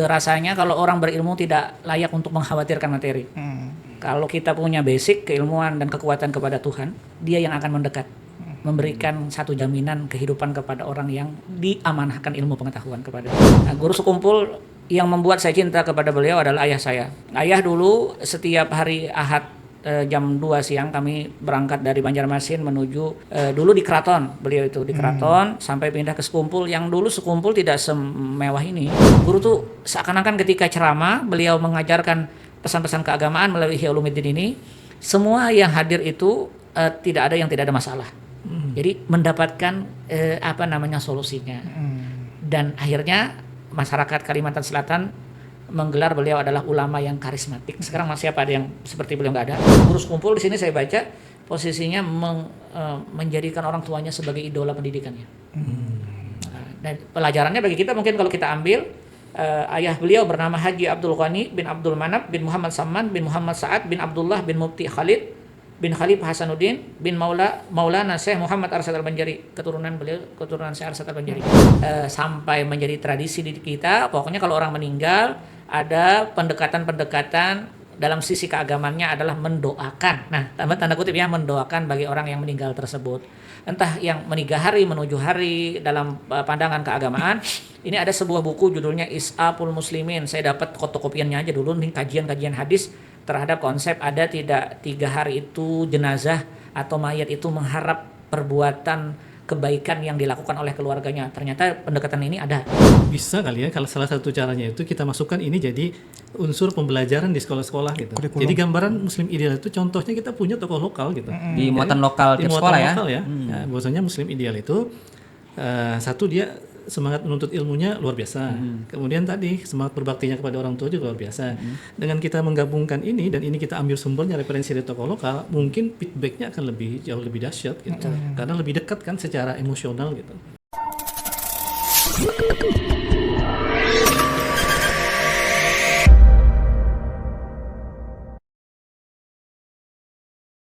rasanya kalau orang berilmu tidak layak untuk mengkhawatirkan materi. Kalau kita punya basic keilmuan dan kekuatan kepada Tuhan, Dia yang akan mendekat, memberikan satu jaminan kehidupan kepada orang yang diamanahkan ilmu pengetahuan kepada. Nah, guru sekumpul yang membuat saya cinta kepada beliau adalah ayah saya. Ayah dulu setiap hari Ahad jam 2 siang kami berangkat dari Banjarmasin menuju dulu di Keraton, beliau itu di Keraton sampai pindah ke Sekumpul, yang dulu Sekumpul tidak semewah ini. Guru tuh seakan-akan ketika ceramah beliau mengajarkan pesan-pesan keagamaan melalui Ihya Ulumuddin ini, semua yang hadir itu tidak ada yang tidak ada masalah. Jadi mendapatkan solusinya. Dan akhirnya masyarakat Kalimantan Selatan menggelar beliau adalah ulama yang karismatik. Sekarang masih ada yang seperti beliau nggak ada. Guru Sekumpul di sini saya baca posisinya menjadikan orang tuanya sebagai idola pendidikannya. Dan pelajarannya bagi kita mungkin kalau kita ambil, ayah beliau bernama Haji Abdul Ghani bin Abdul Manap bin Muhammad Samman bin Muhammad Sa'ad bin Abdullah bin Mufti Khalid bin Khalif Hasanuddin bin Maulana Syekh Muhammad Arsyad Al-Banjari, keturunan Syekh Arsyad Al-Banjari. Sampai menjadi tradisi di kita, pokoknya kalau orang meninggal ada pendekatan-pendekatan dalam sisi keagamannya adalah mendoakan. Nah, tanda kutip ya, mendoakan bagi orang yang meninggal tersebut. Entah yang meninggal hari, menuju hari dalam pandangan keagamaan. Ini ada sebuah buku judulnya Is'aful Muslimin. Saya dapat fotokopiannya aja dulu nih, kajian-kajian hadis terhadap konsep ada tidak 3 hari itu jenazah atau mayat itu mengharap perbuatan kebaikan yang dilakukan oleh keluarganya. Ternyata pendekatan ini ada. Bisa kali ya, kalau salah satu caranya itu kita masukkan ini jadi unsur pembelajaran di sekolah-sekolah gitu. Kurikulum. Jadi gambaran Muslim ideal itu contohnya kita punya tokoh lokal gitu. Di muatan lokal tiap sekolah ya. Lokal ya. Nah, bahwasanya Muslim ideal itu satu dia semangat menuntut ilmunya luar biasa. Kemudian tadi semangat berbaktinya kepada orang tua juga luar biasa. Dengan kita menggabungkan ini dan ini kita ambil sumbernya referensi dari tokoh lokal, mungkin feedbacknya akan jauh lebih dahsyat gitu. Karena lebih dekat kan secara emosional gitu.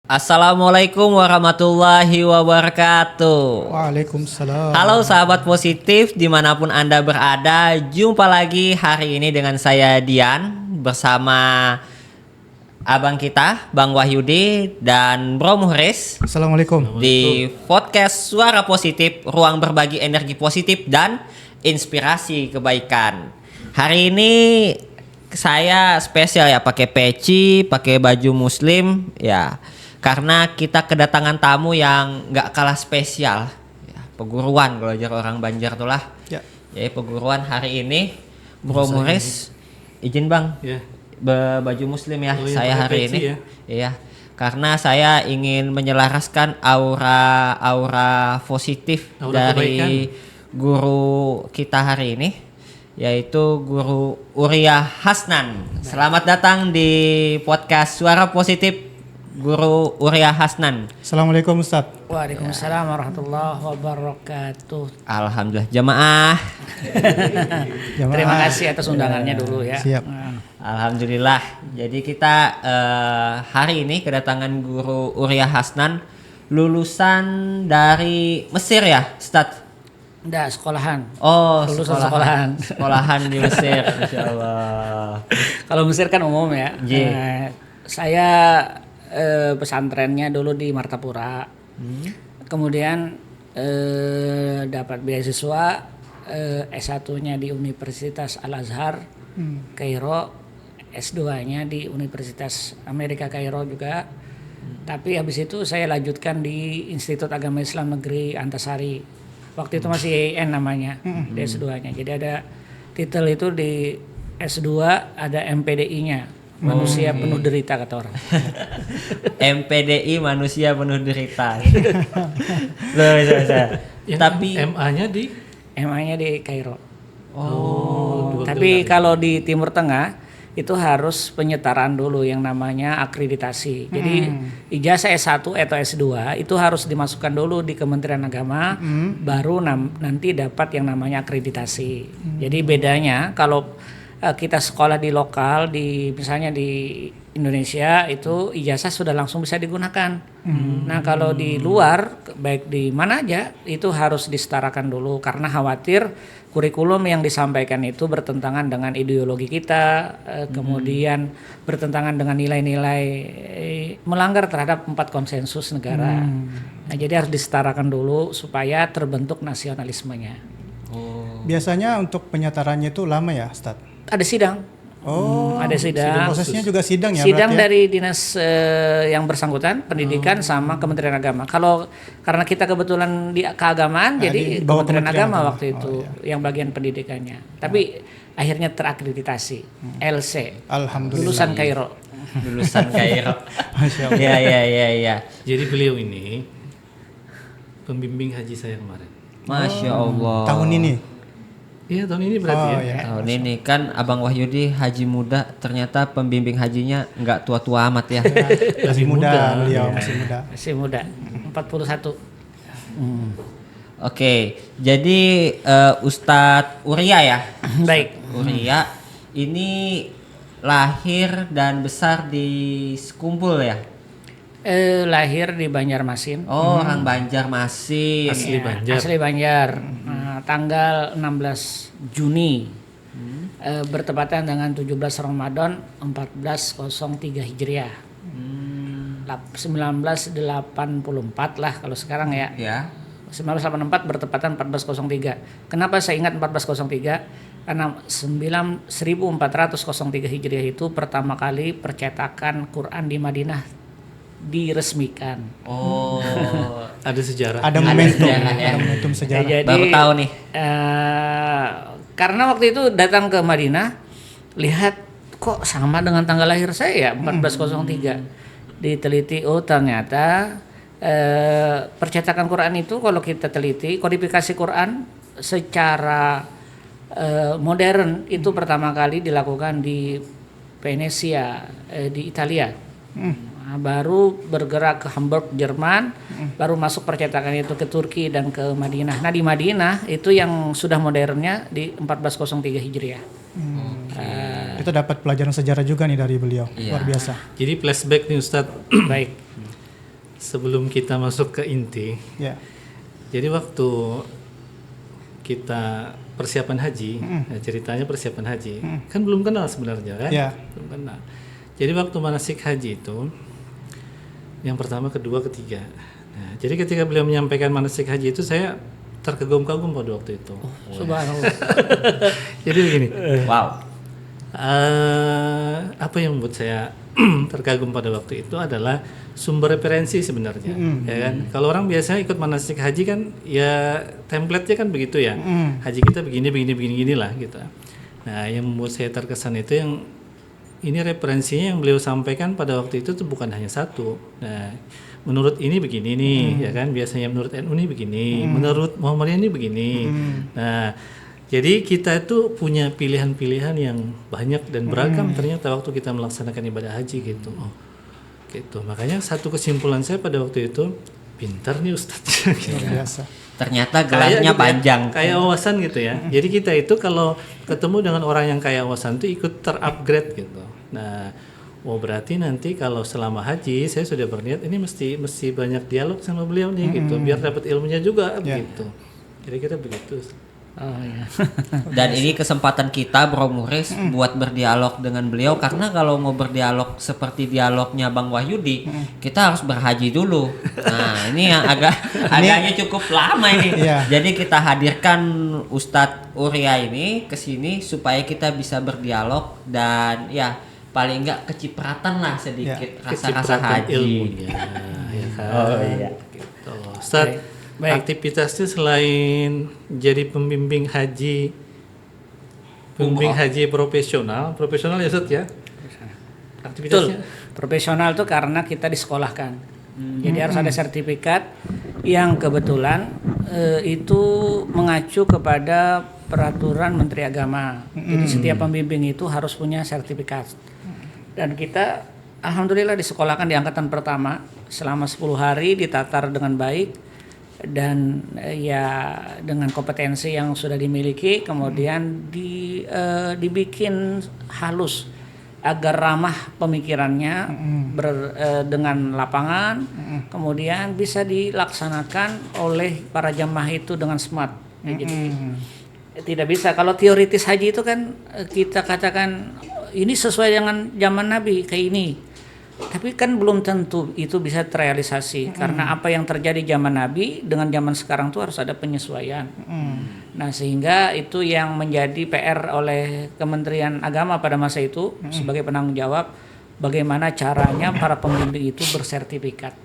Assalamualaikum warahmatullahi wabarakatuh. Waalaikumsalam. Halo sahabat positif dimanapun Anda berada. Jumpa lagi hari ini dengan saya Dian bersama abang kita Bang Wahyudi dan Bro Muhris. Assalamualaikum. Di podcast Suara Positif, ruang berbagi energi positif dan inspirasi kebaikan. Hari ini saya spesial ya, pakai peci, pakai baju muslim ya. Karena kita kedatangan tamu yang gak kalah spesial ya, peguruan kalau ajar orang Banjar tuh lah ya. Jadi peguruan hari ini Bro Muhris izin Bang ya. Baju muslim ya, saya hari ini ya. Karena saya ingin menyelaraskan aura positif dari kebaikan guru kita hari ini, yaitu Guru Uria Hasnan. Selamat datang di podcast Suara Positif Guru Uria Hasnan. Assalamualaikum Ustaz. Waalaikumsalam warahmatullahi wabarakatuh. Alhamdulillah jamaah. Terima kasih atas undangannya dulu ya. Siap. Alhamdulillah. Jadi kita hari ini kedatangan Guru Uria Hasnan, lulusan dari Mesir ya, Ustaz? Enggak, sekolahan. Oh, sekolahan. Sekolahan di Mesir, insyaallah. Kalau Mesir kan umum ya. Saya pesantrennya dulu di Martapura. Kemudian dapat beasiswa S1-nya di Universitas Al-Azhar Kairo, S2-nya di Universitas Amerika Kairo juga. Tapi habis itu saya lanjutkan di Institut Agama Islam Negeri Antasari. Waktu itu masih IAIN namanya, di S2-nya. Jadi ada titel itu di S2 ada MPDI-nya. Manusia penuh derita kata orang. MPDI manusia penuh derita. Loh, bisa. Tapi MA-nya di Kairo. Tapi kalau di Timur Tengah itu harus penyetaraan dulu yang namanya akreditasi. Jadi ijazah S1 atau S2 itu harus dimasukkan dulu di Kementerian Agama, baru nanti dapat yang namanya akreditasi. Jadi bedanya kalau kita sekolah di lokal, misalnya di Indonesia itu ijazah sudah langsung bisa digunakan. Nah kalau di luar baik di mana aja itu harus disetarakan dulu karena khawatir kurikulum yang disampaikan itu bertentangan dengan ideologi kita, kemudian bertentangan dengan nilai-nilai, melanggar terhadap 4 konsensus negara. Nah, jadi harus disetarakan dulu supaya terbentuk nasionalismenya. Biasanya untuk penyatarannya itu lama ya, Ustaz? Ada sidang. Ada sidang. Prosesnya juga sidang ya? Sidang berarti ya? dari dinas yang bersangkutan, pendidikan sama Kementerian Agama. Karena kita kebetulan di keagamaan, jadi di bawah Kementerian Kementerian Agama Agama. waktu itu yang bagian pendidikannya. Tapi akhirnya terakreditasi LC, Alhamdulillah. lulusan Kairo. Lulusan Kairo. Masya Allah. Ya. Jadi beliau ini pembimbing haji saya kemarin. Masya Allah. Tahun ini? Iya tahun ini berarti Oh, ya. ya. Tahun ini kan Abang Wahyudi haji muda, ternyata pembimbing hajinya nggak tua-tua amat ya. Masih muda beliau, ya. masih muda. Masih muda, 41. Oke, jadi Ustadz Uria ya. Baik. Uria ini lahir dan besar di Sekumpul ya. Lahir di Banjarmasin. Oh, orang Banjarmasin. Asli Ya, Banjar. Asli Banjar. Tanggal 16 Juni. Bertepatan dengan 17 Ramadan 1403 Hijriah. 1984 lah kalau sekarang ya. Ya. 1984 bertepatan 1403. Kenapa saya ingat 1403? Karena 1403 Hijriah itu pertama kali percetakan Quran di Madinah diresmikan. Oh. Ada sejarah. Ada momentum, sejarah ya. ada momentum sejarah. Jadi Baru tahu nih. karena waktu itu datang ke Madinah, lihat kok sama dengan tanggal lahir saya ya 1403. Diteliti, oh ternyata percetakan Quran itu kalau kita teliti, kodifikasi Quran secara modern itu pertama kali dilakukan di Venesia, di Italia. Nah, baru bergerak ke Hamburg, Jerman, baru masuk percetakan itu ke Turki dan ke Madinah. Nah di Madinah itu yang sudah modernnya di 1403 Hijriah. Itu dapat pelajaran sejarah juga nih dari beliau, Iya. luar biasa. Jadi flashback nih Ustadz. Baik. Sebelum kita masuk ke inti. Ya. Jadi waktu kita persiapan haji, nah ceritanya persiapan haji, kan belum kenal sebenarnya kan? Ya. Belum kenal. Jadi waktu manasik haji itu, yang pertama, kedua, ketiga. Nah, jadi ketika beliau menyampaikan manasik haji itu, saya terkagum-kagum pada waktu itu. Subhanallah. Jadi begini, Wow. apa yang membuat saya terkagum pada waktu itu adalah sumber referensi sebenarnya, ya kan? Kalau orang biasanya ikut manasik haji kan, ya template-nya kan begitu ya. Haji kita begini lah gitu. Nah, yang membuat saya terkesan itu yang ini referensinya yang beliau sampaikan pada waktu itu tuh bukan hanya satu. Nah, menurut ini begini nih, ya kan? Biasanya menurut NU ini begini, menurut Muhammadiyah ini begini. Nah, jadi kita itu punya pilihan-pilihan yang banyak dan beragam ternyata waktu kita melaksanakan ibadah haji gitu. Oh, gitu. Makanya satu kesimpulan saya pada waktu itu, pintar nih Ustadz. Luar biasa. Ternyata gelarnya Kayak gitu ya, panjang. kayak wawasan gitu ya. Jadi kita itu kalau ketemu dengan orang yang kaya wawasan itu ikut terupgrade gitu. Nah, berarti nanti kalau selama haji saya sudah berniat ini mesti banyak dialog sama beliau nih gitu, biar dapat ilmunya juga gitu. Kira-kira begitu. Oh ya. Dan ini kesempatan kita Bro Muris buat berdialog dengan beliau, karena kalau mau berdialog seperti dialognya Bang Wahyudi, kita harus berhaji dulu. Nah, ini yang agaknya cukup lama ini. Iya. Jadi kita hadirkan Ustadz Uria ini ke sini supaya kita bisa berdialog dan ya paling enggak kecipratan lah sedikit rasa-rasa Kecipratan haji. ilmunya, ya kan. Oh iya. Gitu. Ustaz, Baik. aktivitasnya selain jadi pembimbing haji profesional ya Ustaz ya? Betul. Aktivitasnya Profesional itu karena kita disekolahkan. Jadi harus ada sertifikat yang kebetulan itu mengacu kepada peraturan Menteri Agama. Jadi setiap pembimbing itu harus punya sertifikat. Dan kita alhamdulillah disekolahkan di angkatan pertama selama 10 hari, ditatar dengan baik dan ya dengan kompetensi yang sudah dimiliki, kemudian dibikin halus agar ramah pemikirannya dengan lapangan, kemudian bisa dilaksanakan oleh para jamaah itu dengan smart. Jadi tidak bisa. Kalau teoritis haji itu kan kita katakan ini sesuai dengan zaman Nabi kayak ini. Tapi kan belum tentu itu bisa terrealisasi karena apa yang terjadi zaman Nabi dengan zaman sekarang tuh harus ada penyesuaian. Nah, sehingga itu yang menjadi PR oleh Kementerian Agama pada masa itu sebagai penanggung jawab bagaimana caranya para pembimbing itu bersertifikat.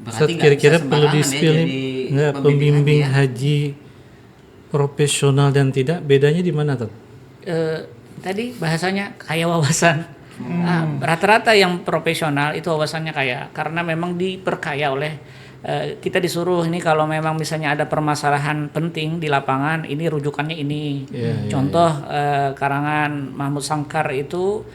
Berarti nggak Kira-kira bisa perlu sembarangan ya di-spill jadi nggak pembimbing pembimbing haji ya? haji profesional dan tidak, bedanya di mana tuh? Tadi bahasanya kayak wawasan. Rata-rata yang profesional itu wawasannya kaya karena memang diperkaya oleh kita disuruh ini kalau memang misalnya ada permasalahan penting di lapangan ini rujukannya ini. Contoh karangan Mahmud Sangkar itu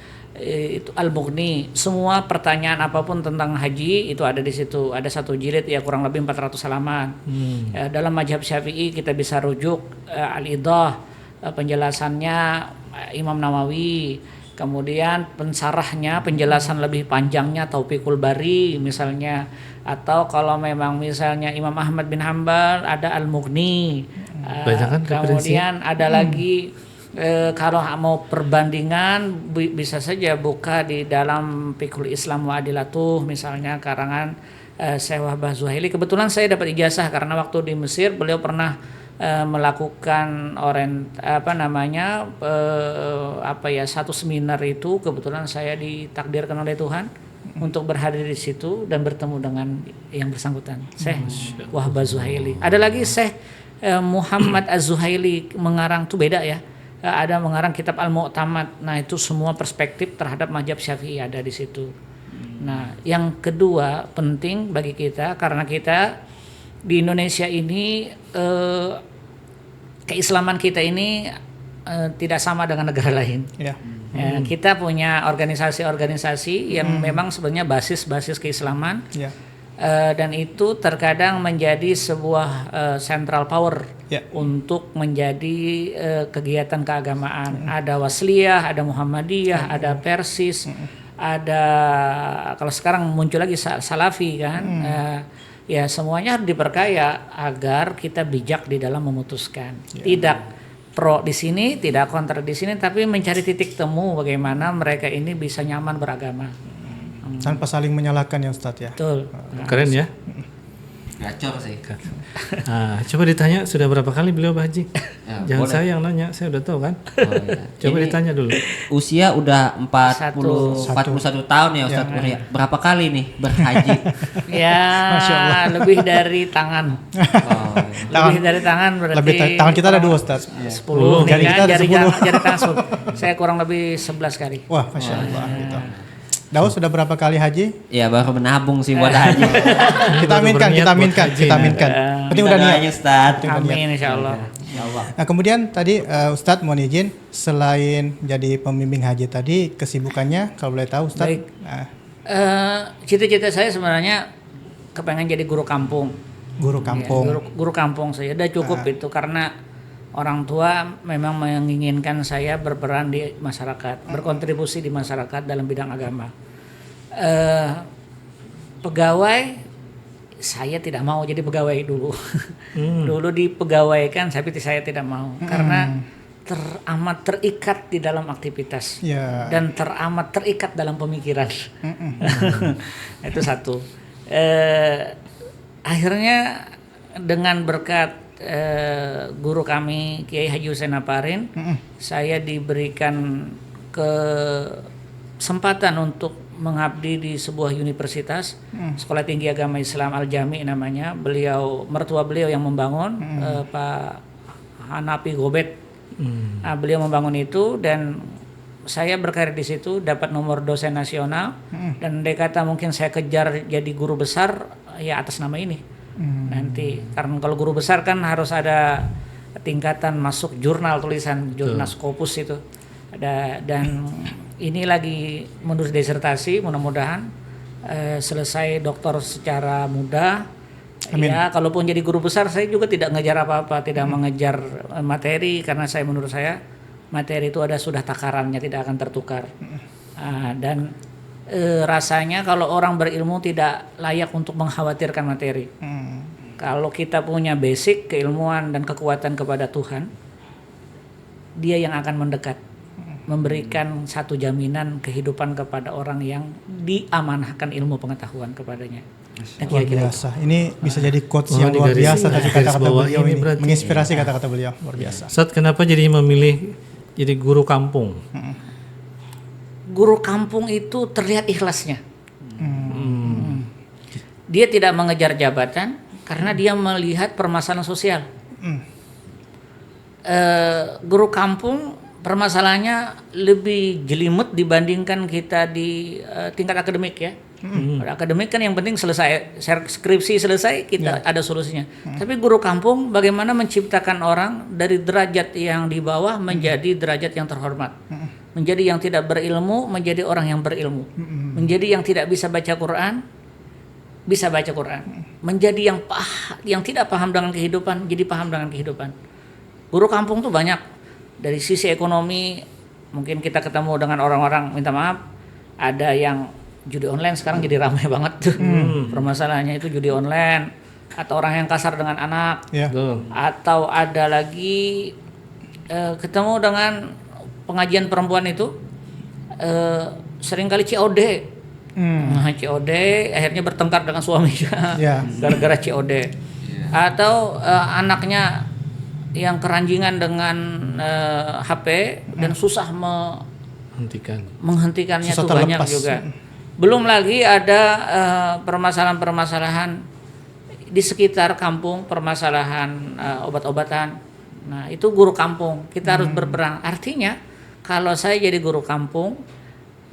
Al-Mughni, semua pertanyaan apapun tentang haji itu ada di situ. Ada satu jilid ya kurang lebih 400 halaman. Dalam mazhab Syafi'i kita bisa rujuk Al-Idah, penjelasannya Imam Nawawi. Kemudian pensarahnya, penjelasan lebih panjangnya Taufiqul Bari misalnya, atau kalau memang misalnya Imam Ahmad bin Hambal ada Al-Mughni. Kemudian ada lagi kalau mau perbandingan bisa saja buka di dalam Fiqhul Islam wa Adilatuh misalnya karangan Syekh Wahbah Zuhaili. Kebetulan saya dapat ijazah karena waktu di Mesir beliau pernah melakukan satu seminar itu kebetulan saya ditakdirkan oleh Tuhan untuk berhadir di situ dan bertemu dengan yang bersangkutan Syekh Wahbah Zuhaili. Ada lagi Syekh Muhammad Az-Zuhaili mengarang tuh beda ya. Ada mengarang kitab Al-Mu'tamad. Nah, itu semua perspektif terhadap mazhab Syafi'i ada di situ. Nah, yang kedua penting bagi kita karena kita di Indonesia ini keislaman kita ini tidak sama dengan negara lain. Ya, kita punya organisasi-organisasi yang memang sebenarnya basis keislaman. Dan itu terkadang menjadi sebuah central power untuk menjadi kegiatan keagamaan. Ada Wasliyah, ada Muhammadiyah, ada Persis, ada kalau sekarang muncul lagi Salafi kan. Ya semuanya harus diperkaya agar kita bijak di dalam memutuskan. Tidak pro di sini, tidak kontra di sini, tapi mencari titik temu bagaimana mereka ini bisa nyaman beragama. Tanpa saling menyalahkan ya Ustadz ya. Betul. Keren ya. Gacor sih. Coba ditanya sudah berapa kali beliau haji? Jangan boleh. saya yang nanya, saya udah tahu kan. Coba Ini ditanya dulu. Usia udah 41 tahun ya Ustadz Urya. Berapa kali nih berhaji? Ya, lebih dari tangan. Lebih dari tangan berarti. Tangan kita ada 2 Ustadz. 10. Jari kita ada 10. Jari tangan 10. Saya kurang lebih 11 kali. Wah, Masya Allah. Gitu. Daud sudah berapa kali haji? Ya baru menabung sih buat haji. Kita aminkan. Penting udah niat. Ustadz. Amin insyaallah. Nah kemudian tadi Ustadz mohon izin selain jadi pembimbing haji tadi kesibukannya kalau boleh tahu Ustadz? Baik. Cita-cita saya sebenarnya kepengen jadi guru kampung. Guru kampung. Ya, guru kampung saya udah cukup itu karena orang tua memang menginginkan saya berperan di masyarakat, berkontribusi di masyarakat dalam bidang agama. Pegawai, saya tidak mau jadi pegawai dulu. Dulu dipegawaikan, tapi saya tidak mau karena teramat terikat di dalam aktivitas dan teramat terikat dalam pemikiran. Itu satu. Akhirnya dengan berkat guru kami Kiai Haji Hussein Aparin, saya diberikan kesempatan untuk mengabdi di sebuah universitas, Sekolah Tinggi Agama Islam Al-Jami namanya. Mertua beliau yang membangun, Pak Hanafi Gobet. Nah, beliau membangun itu dan saya berkarir di situ, dapat nomor dosen nasional dan andai kata mungkin saya kejar jadi guru besar ya atas nama ini. Nanti karena kalau guru besar kan harus ada tingkatan masuk jurnal tulisan jurnal Scopus itu ada, dan ini lagi menulis disertasi, mudah-mudahan selesai doktor secara mudah. Amin. Ya kalaupun jadi guru besar saya juga tidak ngejar apa-apa, tidak mengejar materi karena menurut saya materi itu sudah takarannya, tidak akan tertukar. Dan rasanya kalau orang berilmu tidak layak untuk mengkhawatirkan materi. Kalau kita punya basic keilmuan dan kekuatan kepada Tuhan, dia yang akan mendekat, memberikan satu jaminan kehidupan kepada orang yang diamanahkan ilmu pengetahuan kepadanya. Nah, Luar kira-kira itu. biasa. Ini bisa jadi quotes Oh, yang luar digaris- biasa tadi digaris kata-kata bawah beliau ini ini. berarti. Menginspirasi kata-kata beliau. Luar biasa. Ustadz, kenapa jadi memilih jadi guru kampung? Guru kampung itu terlihat ikhlasnya. Dia tidak mengejar jabatan karena dia melihat permasalahan sosial. Guru kampung permasalahannya lebih jelimet dibandingkan kita di tingkat akademik ya. Pada akademik kan yang penting selesai skripsi selesai kita ada solusinya. Tapi guru kampung bagaimana menciptakan orang dari derajat yang di bawah menjadi derajat yang terhormat. Menjadi yang tidak berilmu menjadi orang yang berilmu. Menjadi yang tidak bisa baca Quran bisa baca Quran. Menjadi yang tidak paham dengan kehidupan jadi paham dengan kehidupan. Guru kampung tuh banyak. Dari sisi ekonomi mungkin kita ketemu dengan orang-orang minta maaf ada yang judi online sekarang jadi ramai banget tuh. Permasalahannya itu judi online atau orang yang kasar dengan anak Ya. Betul. atau ada lagi ketemu dengan pengajian perempuan itu seringkali COD. Nah, COD akhirnya bertengkar dengan suaminya Ya. gara-gara COD. Atau anaknya yang keranjingan dengan HP dan susah Hentikan. menghentikannya Susah tuh banyak terlepas. juga. Belum lagi ada permasalahan-permasalahan di sekitar kampung, permasalahan obat-obatan. Nah, itu guru kampung. Kita harus berperan. Artinya, kalau saya jadi guru kampung,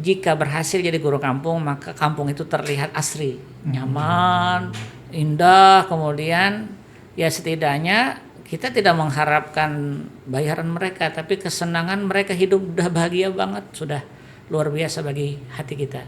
jika berhasil jadi guru kampung, maka kampung itu terlihat asri, nyaman, indah, kemudian ya setidaknya kita tidak mengharapkan bayaran mereka, tapi kesenangan mereka hidup udah bahagia banget, sudah luar biasa bagi hati kita.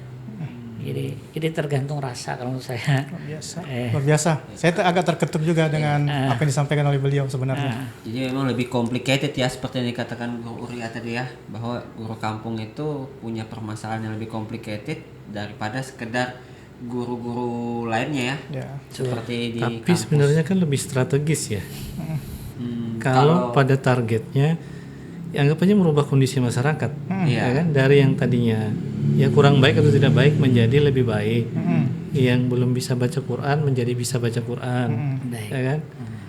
Jadi tergantung rasa kalau menurut saya. Luar biasa. Luar biasa. Saya agak terketuk juga dengan apa yang disampaikan oleh beliau sebenarnya. Jadi memang lebih complicated ya seperti yang dikatakan Guru Uria tadi ya, bahwa guru kampung itu punya permasalahan yang lebih complicated daripada sekedar guru-guru lainnya ya. Ya. Seperti di Tapi kampus. sebenarnya kan lebih strategis ya. kalau- Kalau pada targetnya, ya anggap aja merubah kondisi masyarakat, Iya. ya kan? Dari yang tadinya ya kurang baik atau tidak baik menjadi lebih baik. Yang belum bisa baca Quran menjadi bisa baca Quran, Baik. ya kan?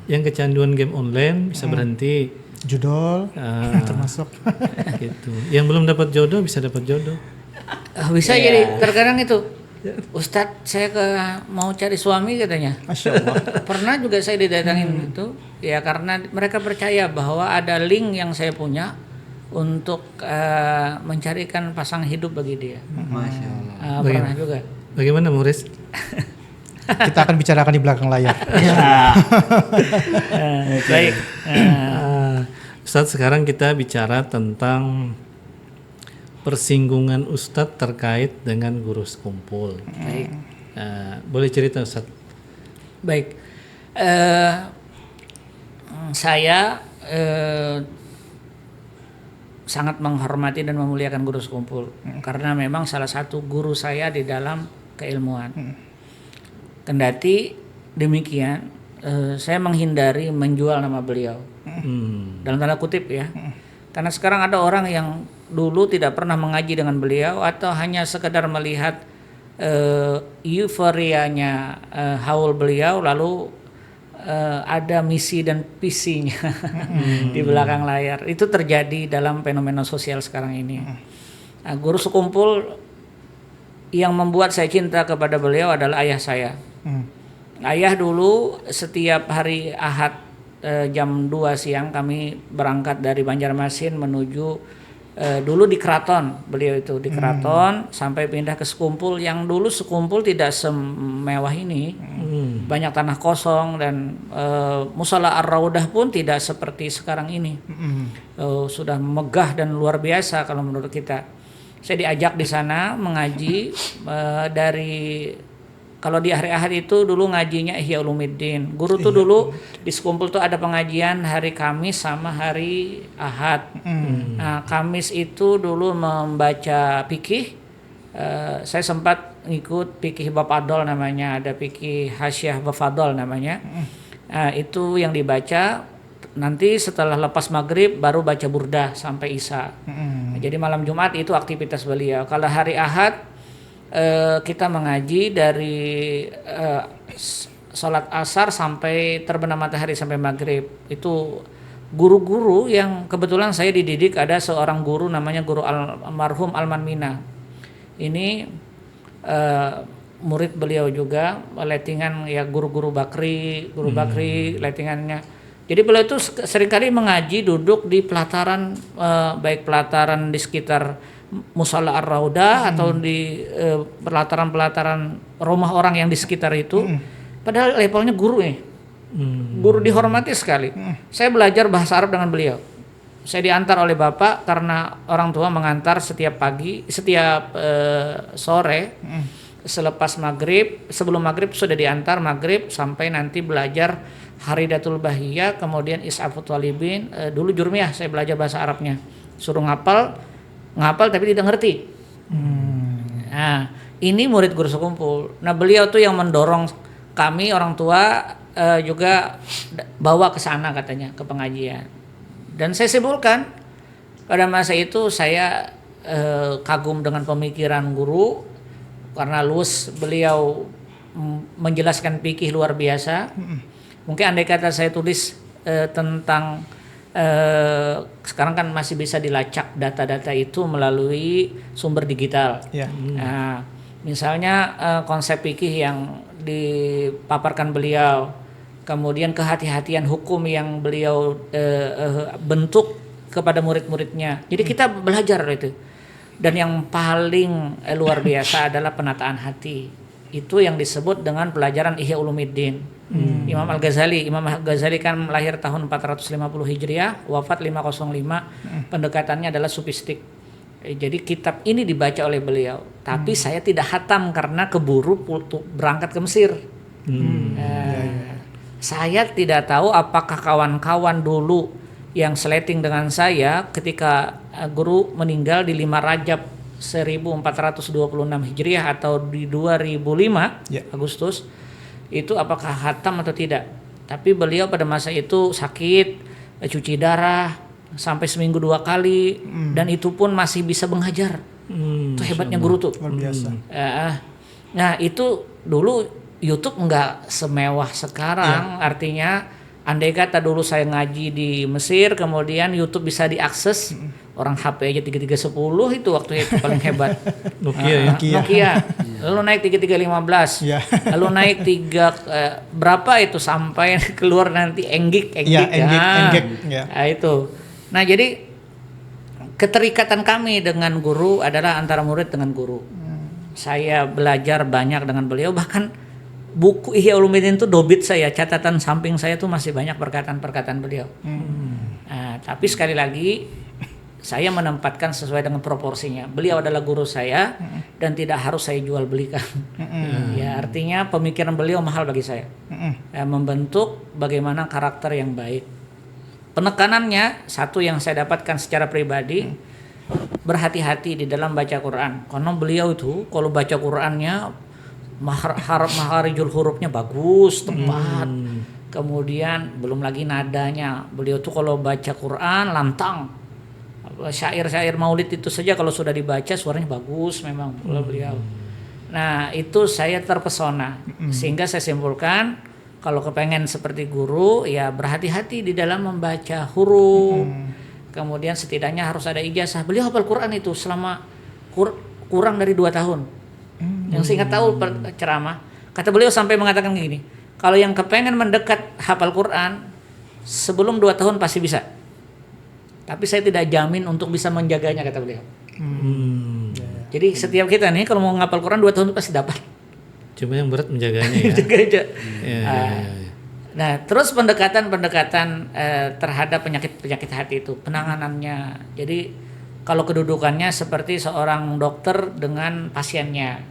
Yang kecanduan game online bisa berhenti, Judul Ah, termasuk. gitu. Yang belum dapat jodoh bisa dapat jodoh. Bisa jadi terkadang itu. Ustadz, saya mau cari suami katanya. Masya Allah. Pernah juga saya didatangin itu, ya karena mereka percaya bahwa ada link yang saya punya untuk mencarikan pasangan hidup bagi dia. Masya Allah. Pernah juga. Bagaimana Muris? Kita akan bicarakan di belakang layar. Baik. Ustadz, sekarang kita bicara tentang persinggungan Ustadz terkait dengan guru sekumpul. Baik. Boleh cerita Ustadz? Baik. Saya sangat menghormati dan memuliakan guru sekumpul karena memang salah satu guru saya di dalam keilmuan. Kendati demikian, saya menghindari menjual nama beliau dalam tanda kutip ya. Karena sekarang ada orang yang dulu tidak pernah mengaji dengan beliau atau hanya sekedar melihat euforianya haul beliau lalu ada misi dan visinya di belakang layar. Itu terjadi dalam fenomena sosial sekarang ini. Nah, guru sekumpul yang membuat saya cinta kepada beliau adalah ayah saya. Ayah dulu setiap hari Ahad jam 2 siang kami berangkat dari Banjarmasin menuju dulu di Keraton, beliau itu di Keraton sampai pindah ke Sekumpul yang dulu Sekumpul tidak semewah ini. Banyak tanah kosong dan Musala Ar-Raudah pun tidak seperti sekarang ini. Sudah megah dan luar biasa kalau menurut kita. Saya diajak di sana mengaji dari kalau di hari Ahad itu dulu ngajinya Ihya Ulumuddin. Guru tuh dulu di Sekumpul tuh ada pengajian hari Kamis sama hari Ahad. Nah, Kamis itu dulu membaca fikih. Saya sempat ngikut fikih Bafadol namanya, ada fikih Hasyiah Bafadol namanya. Itu yang dibaca nanti setelah lepas maghrib baru baca burdah sampai isya. Jadi malam Jumat itu aktivitas beliau. Kalau hari Ahad kita mengaji dari sholat asar sampai terbenam matahari sampai maghrib. Itu guru-guru yang kebetulan saya dididik, ada seorang guru namanya guru almarhum Alman Mina. Ini murid beliau juga, lettingan ya guru Bakri lettingannya. Jadi beliau itu seringkali mengaji duduk di pelataran, baik pelataran di sekitar Musalla Ar-Raudah atau di pelataran-pelataran rumah orang yang di sekitar itu. Padahal levelnya guru nih. Guru dihormati sekali. Saya belajar bahasa Arab dengan beliau. Saya diantar oleh bapak karena orang tua mengantar setiap pagi, setiap sore, selepas maghrib, sebelum maghrib sudah diantar maghrib sampai nanti belajar Haridatul Bahiyah, kemudian Is'afut Talibin. Dulu Jurmiyah saya belajar bahasa Arabnya, suruh ngapal tapi tidak ngerti. Nah, ini murid guru sekumpul. Nah, beliau tuh yang mendorong kami orang tua juga bawa ke sana katanya, ke pengajian. Dan saya simpulkan pada masa itu saya kagum dengan pemikiran guru karena luwes beliau menjelaskan fikih luar biasa. Mungkin andai kata saya tulis tentang sekarang kan masih bisa dilacak data-data itu melalui sumber digital. Nah, misalnya konsep fikih yang dipaparkan beliau, kemudian kehati-hatian hukum yang beliau bentuk kepada murid-muridnya. Jadi kita belajar itu. Dan yang paling luar biasa adalah penataan hati. Itu yang disebut dengan pelajaran Ihya Ulumuddin. Imam Al-Ghazali kan lahir tahun 450 Hijriah, wafat 505. Pendekatannya adalah sufistik. Jadi kitab ini dibaca oleh beliau. Tapi saya tidak hatam karena keburu berangkat ke Mesir. Saya tidak tahu apakah kawan-kawan dulu yang seleting dengan saya ketika guru meninggal di 5 Rajab 1426 Hijriah atau di 2005 Agustus, itu apakah hatam atau tidak. Tapi beliau pada masa itu sakit, cuci darah sampai seminggu 2 kali, dan itu pun masih bisa mengajar. Itu hebatnya guru tuh. Luar biasa. Nah, itu dulu YouTube nggak semewah sekarang, artinya andai kata dulu saya ngaji di Mesir, kemudian YouTube bisa diakses, orang HP aja 3310 itu waktu itu paling hebat. Nokia. Lalu naik 3315, lalu naik berapa itu sampai keluar nanti Enggik. Nah, itu. Nah, jadi keterikatan kami dengan guru adalah antara murid dengan guru. Saya belajar banyak dengan beliau, bahkan buku Ihya Ulumuddin itu dobit saya, catatan samping saya tuh masih banyak perkataan-perkataan beliau. Nah, tapi sekali lagi saya menempatkan sesuai dengan proporsinya. Beliau adalah guru saya dan tidak harus saya jual belikan. Ya, artinya pemikiran beliau mahal bagi saya. Membentuk bagaimana karakter yang baik. Penekanannya satu yang saya dapatkan secara pribadi, berhati-hati di dalam baca Quran. Karena beliau itu kalau baca Qurannya maharijul hurufnya bagus, tepat. Kemudian belum lagi nadanya. Beliau tuh kalau baca Quran lantang. Syair-syair Maulid itu saja kalau sudah dibaca suaranya bagus memang beliau. Nah, itu saya terpesona. Sehingga saya simpulkan kalau kepengen seperti guru ya berhati-hati di dalam membaca huruf. Kemudian setidaknya harus ada ijazah. Beliau hafal Quran itu selama kurang dari 2 tahun. Yang seingat tahu ceramah, kata beliau sampai mengatakan gini, kalau yang kepengen mendekat hafal Quran sebelum 2 tahun pasti bisa, tapi saya tidak jamin untuk bisa menjaganya, kata beliau. Jadi setiap kita nih kalau mau ngapal Quran 2 tahun pasti dapat. Cuma yang berat menjaganya ya. Nah, terus pendekatan terhadap penyakit hati itu, penanganannya. Jadi kalau kedudukannya seperti seorang dokter dengan pasiennya.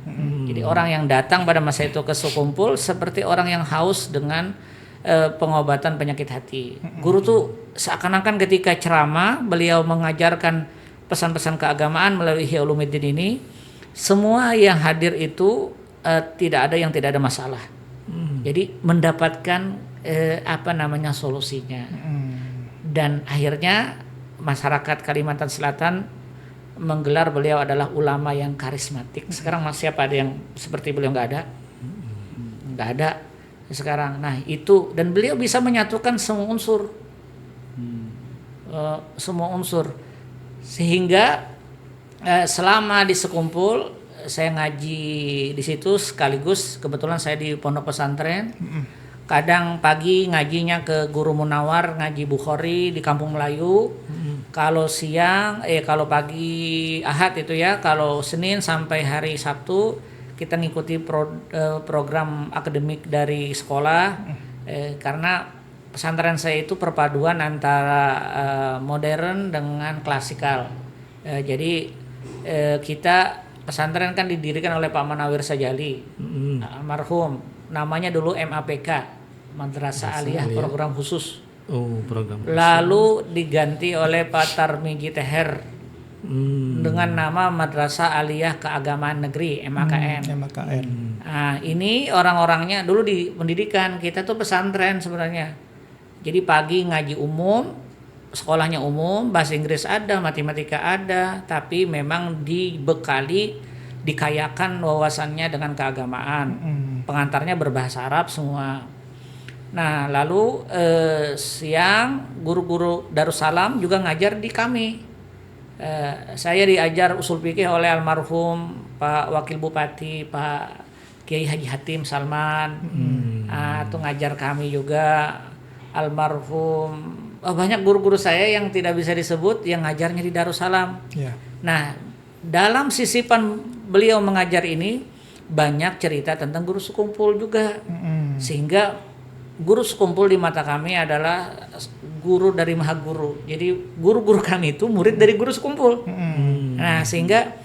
Jadi orang yang datang pada masa itu ke sekumpul seperti orang yang haus dengan pengobatan penyakit hati. Guru tuh seakan-akan ketika ceramah beliau mengajarkan pesan-pesan keagamaan melalui Ihya Ulumuddin ini, semua yang hadir itu tidak ada yang tidak ada masalah. Jadi mendapatkan solusinya. Dan akhirnya masyarakat Kalimantan Selatan menggelar beliau adalah ulama yang karismatik. Sekarang masih apa ada yang seperti beliau? Nggak ada sekarang. Nah itu, dan beliau bisa menyatukan semua unsur, sehingga selama di Sekumpul saya ngaji di situ sekaligus kebetulan saya di pondok pesantren. Kadang pagi ngajinya ke Guru Munawar, ngaji Bukhari di Kampung Melayu. Kalau siang, kalau pagi Ahad itu ya, kalau Senin sampai hari Sabtu kita ngikuti program akademik dari sekolah. Karena pesantren saya itu perpaduan antara modern dengan klasikal. Jadi kita pesantren kan didirikan oleh Pak Manawir Sajali, almarhum. Namanya dulu MAPK, Madrasah Aliyah Program Khusus. Program. Lalu diganti oleh Pak Tarmiji Teher dengan nama Madrasah Aliyah Keagamaan Negeri (MAKN). Nah, ini orang-orangnya dulu di pendidikan kita tuh pesantren sebenarnya. Jadi pagi ngaji umum, sekolahnya umum, bahasa Inggris ada, matematika ada, tapi memang dibekali, dikayakan wawasannya dengan keagamaan. Pengantarnya berbahasa Arab semua. Nah, lalu siang guru-guru Darussalam juga ngajar di kami. Saya diajar usul fikih oleh almarhum Pak Wakil Bupati Pak Kiai Haji Hatim Salman. Itu ngajar kami juga. Almarhum banyak guru-guru saya yang tidak bisa disebut yang ngajarnya di Darussalam. Nah, dalam sisipan beliau mengajar ini banyak cerita tentang guru sekumpul juga. Sehingga guru sekumpul di mata kami adalah guru dari Maha Guru. Jadi guru-guru kami itu murid dari guru sekumpul. Nah, sehingga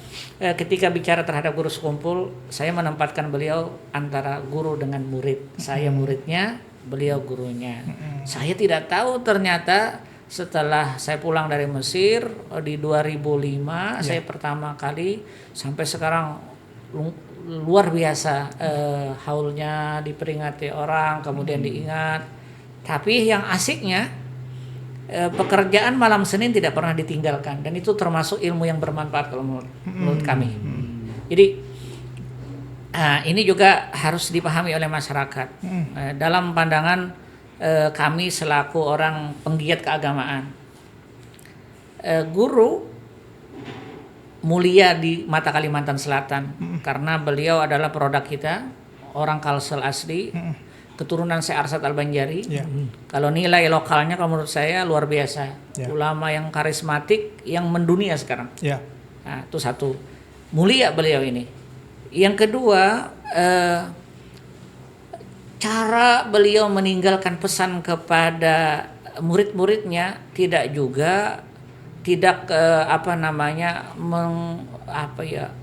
ketika bicara terhadap guru sekumpul, saya menempatkan beliau antara guru dengan murid. Saya muridnya, beliau gurunya. Saya tidak tahu ternyata setelah saya pulang dari Mesir di 2005, saya pertama kali sampai sekarang luar biasa, haulnya diperingati orang, kemudian diingat. Tapi yang asiknya pekerjaan malam Senin tidak pernah ditinggalkan, dan itu termasuk ilmu yang bermanfaat kalau menurut kami. Jadi ini juga harus dipahami oleh masyarakat. Dalam pandangan kami selaku orang penggiat keagamaan, guru mulia di mata Kalimantan Selatan karena beliau adalah produk kita, orang Kalsel asli, keturunan Syekh Arsyad Al-Banjari. Kalau nilai lokalnya kalau menurut saya luar biasa. Ulama yang karismatik yang mendunia sekarang. Nah, itu satu. Mulia beliau ini. Yang kedua, cara beliau meninggalkan pesan kepada murid-muridnya tidak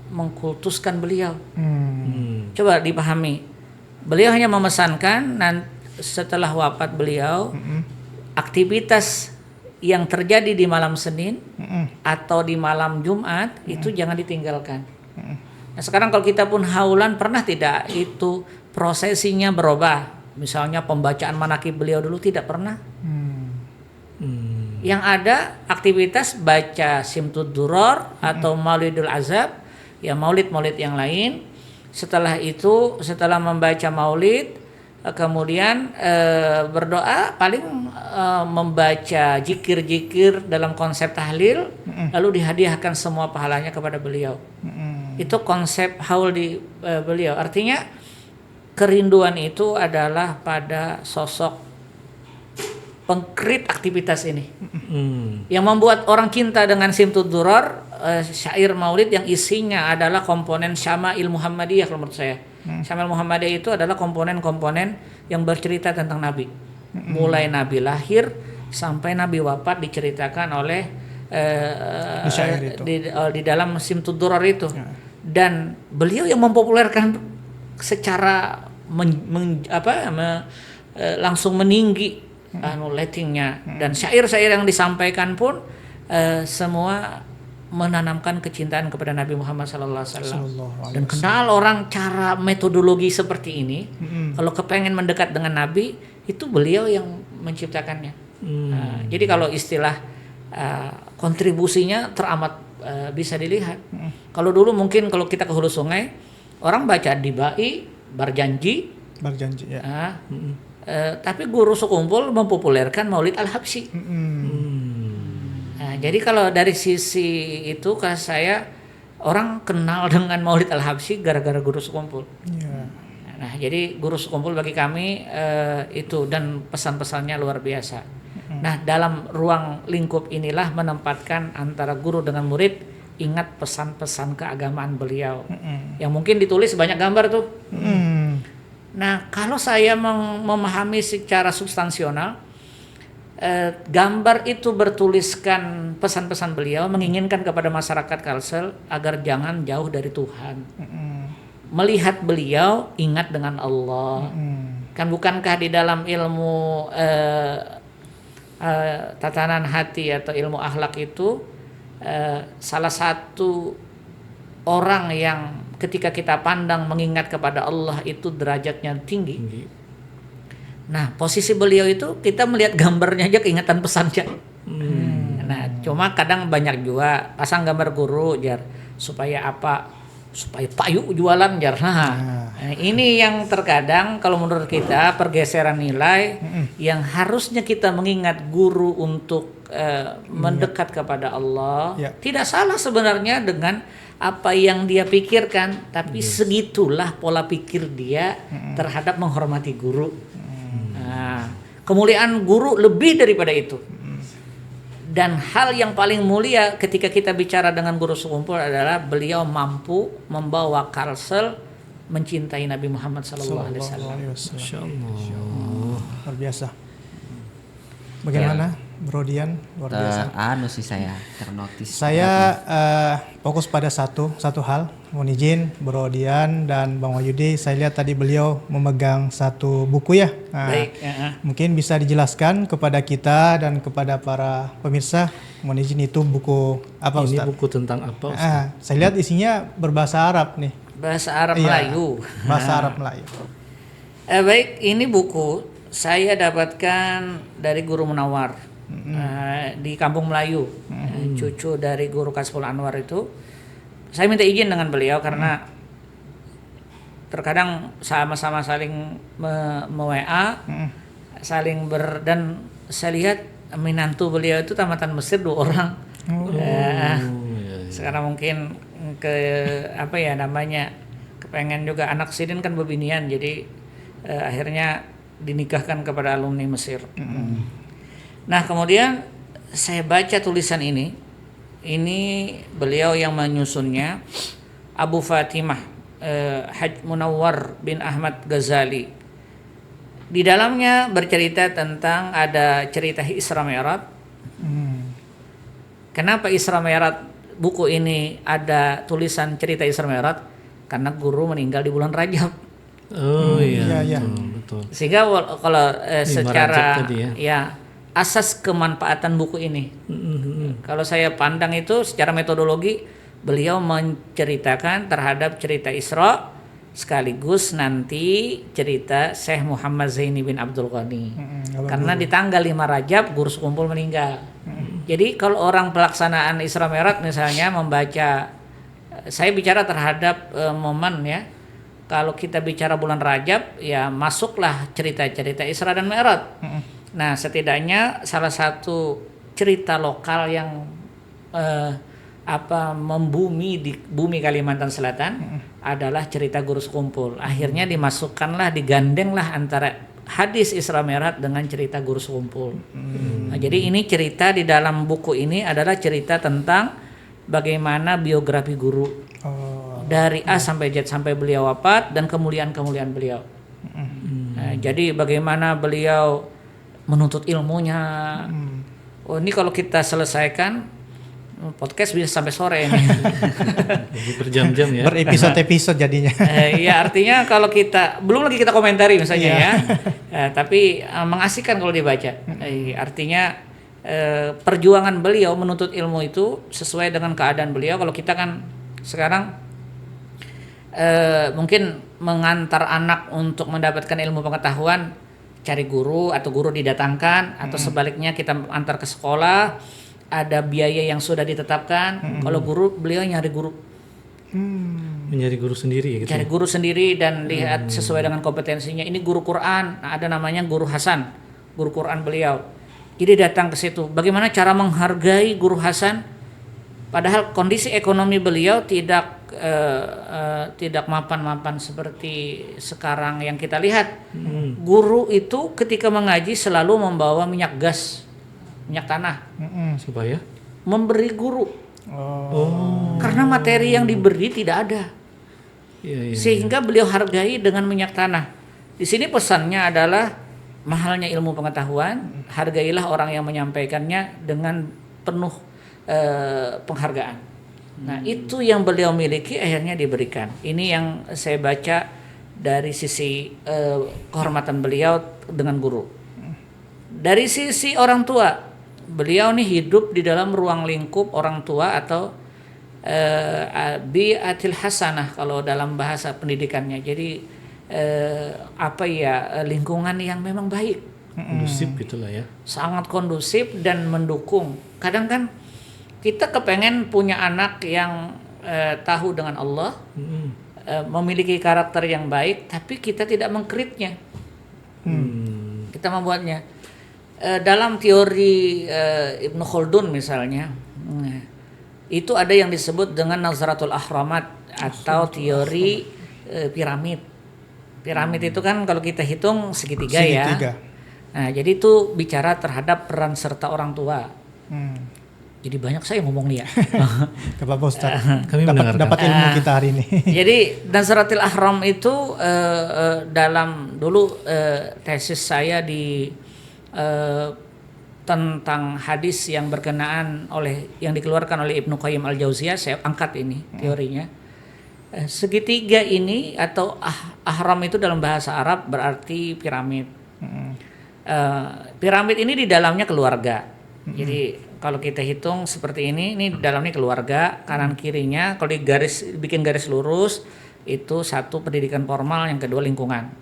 mengkultuskan beliau. Coba dipahami. Beliau hanya memesankan setelah wafat beliau, aktivitas yang terjadi di malam Senin atau di malam Jumat itu jangan ditinggalkan. Nah, sekarang kalau kita pun haulan, pernah tidak itu prosesinya berubah? Misalnya pembacaan manaqib beliau dulu tidak pernah. Yang ada aktivitas baca Simtud Duror atau Maulidul Azab, ya maulid-maulid yang lain. Setelah itu, setelah membaca maulid, kemudian berdoa, paling membaca jikir-jikir dalam konsep tahlil, lalu dihadiahkan semua pahalanya kepada beliau. Itu konsep haul di beliau. Artinya kerinduan itu adalah pada sosok pengkrit aktivitas ini. Yang membuat orang cinta dengan Simtud Duror, syair maulid yang isinya adalah komponen Syama'il Muhammadiyah kalau menurut saya. Syama'il Muhammadiyah itu adalah komponen-komponen yang bercerita tentang Nabi. Mulai Nabi lahir sampai Nabi wafat diceritakan oleh di dalam Simtud Duror itu. Dan beliau yang mempopulerkan secara langsung meninggi ratingnya, dan syair-syair yang disampaikan pun semua menanamkan kecintaan kepada Nabi Muhammad sallallahu alaihi wasallam. Sallallahu alaihi Dan kenal orang cara metodologi seperti ini. Kalau kepengen mendekat dengan Nabi, itu beliau yang menciptakannya. Jadi kalau istilah kontribusinya teramat bisa dilihat. Kalau dulu mungkin kalau kita ke hulu sungai, orang baca dibai, berjanji, ya. tapi guru sekumpul mempopulerkan Maulid Al-Habsyi. Nah, jadi kalau dari sisi itu saya orang kenal dengan Maulid Al-Habsyi gara-gara guru sekumpul. Ya. Nah, jadi guru sekumpul bagi kami itu, dan pesan-pesannya luar biasa. Nah, dalam ruang lingkup inilah menempatkan antara guru dengan murid, ingat pesan-pesan keagamaan beliau yang mungkin ditulis banyak gambar tuh. Nah, kalau saya memahami secara substansional, gambar itu bertuliskan pesan-pesan beliau, menginginkan kepada masyarakat Kalsel agar jangan jauh dari Tuhan. Melihat beliau, ingat dengan Allah. Kan bukankah di dalam ilmu tatanan hati atau ilmu akhlak itu salah satu orang yang ketika kita pandang mengingat kepada Allah itu derajatnya tinggi. Nah, posisi beliau itu kita melihat gambarnya aja keingatan pesannya. Nah, cuma kadang banyak juga pasang gambar guru jar supaya apa? Supaya payu jualan jar. Nah, ini yang terkadang kalau menurut kita pergeseran nilai yang harusnya kita mengingat guru untuk mendekat kepada Allah. Tidak salah sebenarnya dengan apa yang dia pikirkan, tapi segitulah pola pikir dia terhadap menghormati guru. Nah, kemuliaan guru lebih daripada itu. Dan hal yang paling mulia ketika kita bicara dengan guru sekumpul adalah beliau mampu membawa Kalsel mencintai Nabi Muhammad sallallahu alaihi wasallam. Masyaallah. Luar biasa. Bagaimana, Bro Dian? Luar biasa. Anu sih saya ternotis. Saya fokus pada satu hal. Mohon izin Bro Dian dan Bang Wahyudi, saya lihat tadi beliau memegang satu buku ya. Baik. Mungkin bisa dijelaskan kepada kita dan kepada para pemirsa. Mohon izin, itu buku apa, Ustaz? Ini buku tentang apa, Ustaz? Saya lihat isinya berbahasa Arab nih. Bahasa Arab Melayu. Bahasa Arab Melayu. Baik, ini buku saya dapatkan dari Guru Munawar di Kampung Melayu, cucu dari Guru Kasful Anwar itu. Saya minta izin dengan beliau karena terkadang sama-sama saling me-WA, saling dan saya lihat minantu beliau itu tamatan Mesir 2 orang. Sekarang mungkin kepengen juga anak sidin kan bebinian, jadi akhirnya dinikahkan kepada alumni Mesir. Nah, kemudian saya baca tulisan ini beliau yang menyusunnya, Abu Fatimah Haj Munawwar bin Ahmad Ghazali. Di dalamnya bercerita tentang ada cerita Isra Mi'raj. Kenapa Isra Mi'raj? Buku ini ada tulisan cerita Isra Mi'raj karena guru meninggal di bulan Rajab. Oh iya, betul. Sehingga kalau secara tadi asas kemanfaatan buku ini, kalau saya pandang itu secara metodologi, beliau menceritakan terhadap cerita Isra sekaligus nanti cerita Syekh Muhammad Zaini bin Abdul Ghani. Karena di tanggal 5 Rajab guru sekumpul meninggal. Jadi kalau orang pelaksanaan Isra Mi'raj misalnya membaca, saya bicara terhadap momen ya. Kalau kita bicara bulan Rajab ya masuklah cerita-cerita Isra dan Mi'raj. Nah, setidaknya salah satu cerita lokal yang membumi di bumi Kalimantan Selatan adalah cerita guru sekumpul. Akhirnya dimasukkanlah, digandenglah antara hadis Isra Mi'raj dengan cerita guru sekumpul. Nah, jadi ini cerita di dalam buku ini adalah cerita tentang bagaimana biografi guru dari A sampai Z sampai beliau wafat dan kemuliaan-kemuliaan beliau. Nah, jadi bagaimana beliau menuntut ilmunya. Oh, ini kalau kita selesaikan podcast bisa sampai sore ini. Berjam-jam ya. Berepisode-episode jadinya. Ya artinya kalau kita belum lagi kita komentari misalnya ya. Tapi mengasihkan kalau dibaca. Artinya perjuangan beliau menuntut ilmu itu sesuai dengan keadaan beliau. Kalau kita kan sekarang mungkin mengantar anak untuk mendapatkan ilmu pengetahuan, cari guru atau guru didatangkan, atau sebaliknya kita antar ke sekolah, ada biaya yang sudah ditetapkan. Kalau guru, beliau nyari guru. Menjadi guru sendiri gitu. Cari guru sendiri dan lihat sesuai dengan kompetensinya. Ini guru Quran, ada namanya Guru Hasan, guru Quran beliau. Jadi datang ke situ. Bagaimana cara menghargai Guru Hasan? Padahal kondisi ekonomi beliau tidak mapan-mapan seperti sekarang yang kita lihat. Guru itu ketika mengaji selalu membawa minyak gas, minyak tanah, Supaya memberi guru. oh Karena materi yang diberi tidak ada. iya. Sehingga beliau hargai dengan minyak tanah. Di sini pesannya adalah mahalnya ilmu pengetahuan, hargailah orang yang menyampaikannya dengan penuh penghargaan. Nah, itu yang beliau miliki akhirnya diberikan. Ini yang saya baca dari sisi kehormatan beliau dengan guru. Dari sisi orang tua, beliau nih hidup di dalam ruang lingkup orang tua atau bi'atil hasanah kalau dalam bahasa pendidikannya. Jadi lingkungan yang memang baik, kondusif gitulah ya. sangat kondusif dan mendukung. Kadang kan kita kepengen punya anak yang tahu dengan Allah, memiliki karakter yang baik, tapi kita tidak mengkritnya. Kita membuatnya dalam teori Ibnu Khaldun misalnya, itu ada yang disebut dengan Nazaratul Ahramat atau teori piramid. Piramid itu kan kalau kita hitung segitiga ya. Nah, jadi itu bicara terhadap peran serta orang tua. Jadi banyak saya ngomong nih ya. Gak apa-apa Ustaz. Kami mendengarkan. Dapat ilmu kita hari ini. Jadi Nazaratul Ahram itu dalam dulu tesis saya di tentang hadis yang berkenaan yang dikeluarkan oleh Ibnu Qayyim al-Jauziyah, saya angkat ini teorinya. Segitiga ini atau ahram itu dalam bahasa Arab berarti piramid. Piramid ini di dalamnya keluarga. Jadi kalau kita hitung seperti ini di dalamnya keluarga, kanan kirinya kalau bikin garis lurus itu satu pendidikan formal, yang kedua lingkungan.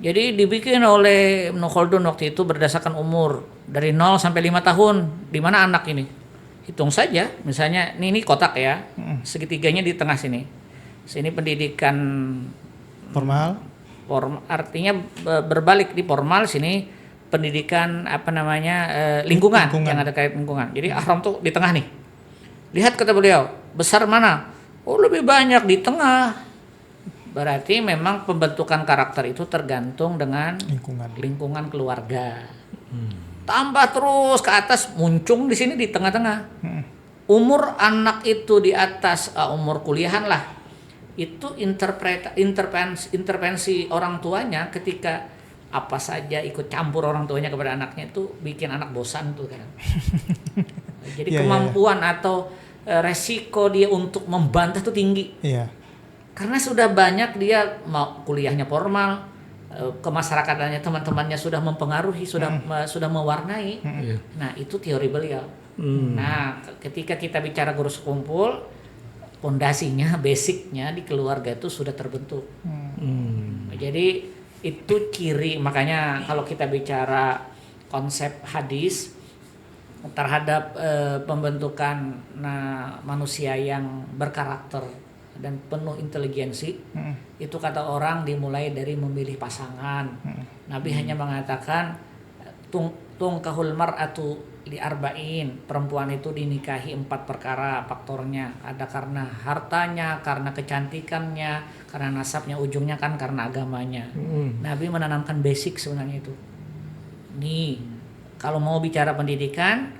Jadi dibikin oleh Ibnu Khaldun waktu itu berdasarkan umur dari 0 sampai 5 tahun. Di mana anak ini? Hitung saja, misalnya ini kotak ya, segitiganya di tengah sini. Sini pendidikan Formal. Artinya berbalik di formal, sini pendidikan lingkungan yang ada kait lingkungan. Jadi ahram tuh di tengah nih. Lihat kata beliau, besar mana? Oh, lebih banyak di tengah. Berarti memang pembentukan karakter itu tergantung dengan lingkungan keluarga. Tambah terus ke atas, muncung di sini di tengah-tengah. Umur anak itu di atas umur kuliahan lah. Itu intervensi orang tuanya ketika apa saja ikut campur orang tuanya kepada anaknya itu bikin anak bosan tuh kan. Jadi kemampuan atau resiko dia untuk membantah itu tinggi. Karena sudah banyak dia mau kuliahnya formal, kemasyarakatan teman-temannya sudah mempengaruhi, sudah mewarnai. Nah, itu teori beliau. Nah, ketika kita bicara guru sekumpul, pondasinya, basicnya di keluarga itu sudah terbentuk. Jadi itu ciri, makanya kalau kita bicara konsep hadis terhadap pembentukan manusia yang berkarakter dan penuh inteligensi, itu kata orang dimulai dari memilih pasangan. Nabi hanya mengatakan tungkahul mar'atu li arba'in, perempuan itu dinikahi 4 perkara faktornya. Ada karena hartanya, karena kecantikannya, karena nasabnya, ujungnya kan karena agamanya. Nabi menanamkan basic sebenarnya itu. Nih, kalau mau bicara pendidikan,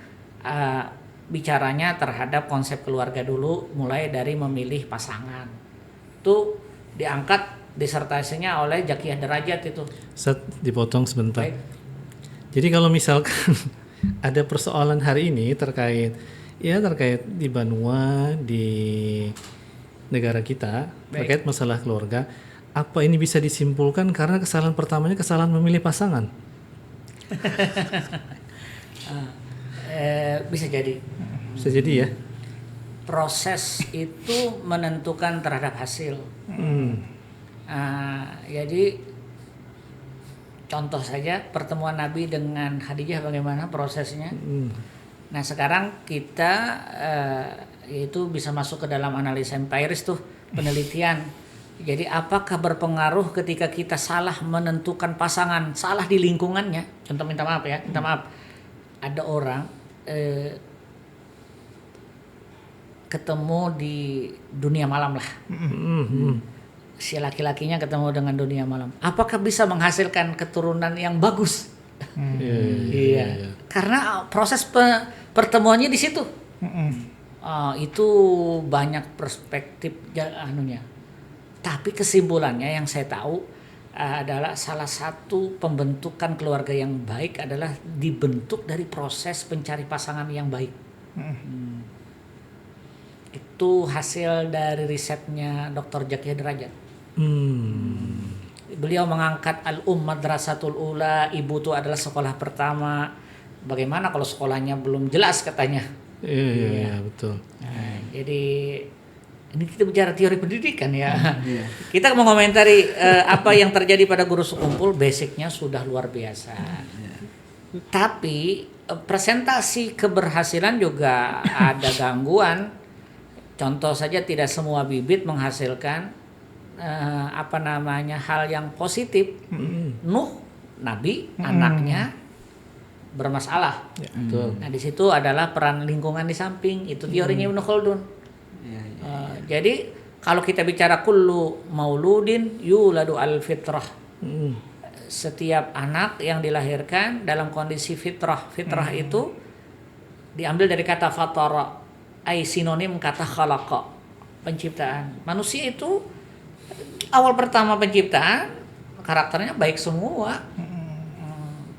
bicaranya terhadap konsep keluarga dulu, mulai dari memilih pasangan. Itu diangkat disertasinya oleh Zakiyah Derajat itu. Dipotong sebentar. Baik. Jadi kalau misalkan ada persoalan hari ini terkait di Banua, di negara kita, terkait masalah keluarga, apa ini bisa disimpulkan karena kesalahan pertamanya kesalahan memilih pasangan? Bisa jadi. Bisa jadi ya. Proses itu menentukan terhadap hasil. Jadi contoh saja pertemuan Nabi dengan Khadijah bagaimana prosesnya. Nah sekarang kita itu bisa masuk ke dalam analisa empiris tuh, penelitian. Jadi apakah berpengaruh ketika kita salah menentukan pasangan, salah di lingkungannya. Contoh minta maaf ya, minta maaf. Ada orang ketemu di dunia malam lah. Si laki-lakinya ketemu dengan dunia malam. Apakah bisa menghasilkan keturunan yang bagus? Iya. Karena proses pertemuannya di situ. Itu banyak perspektif anunya. Tapi kesimpulannya yang saya tahu adalah salah satu pembentukan keluarga yang baik adalah dibentuk dari proses pencari pasangan yang baik. Itu hasil dari risetnya Dr. Zakia Derajat. Beliau mengangkat Madrasatul Ula, ibu itu adalah sekolah pertama. Bagaimana kalau sekolahnya belum jelas katanya? Iya, betul. Nah, jadi ini kita bicara teori pendidikan ya. Kita mengomentari apa yang terjadi pada guru sekumpul, basicnya sudah luar biasa. Tapi presentasi keberhasilan juga ada gangguan. Contoh saja tidak semua bibit menghasilkan hal yang positif. Nuh, Nabi, anaknya bermasalah. Nah di situ adalah peran lingkungan di samping. Itu teorinya Ibnu Khaldun. Jadi kalau kita bicara kullu mauludin yuladu al fitrah. Setiap anak yang dilahirkan dalam kondisi fitrah. Fitrah itu diambil dari kata fatara, ai sinonim kata khalaqa, penciptaan. Manusia itu awal pertama penciptaan karakternya baik semua.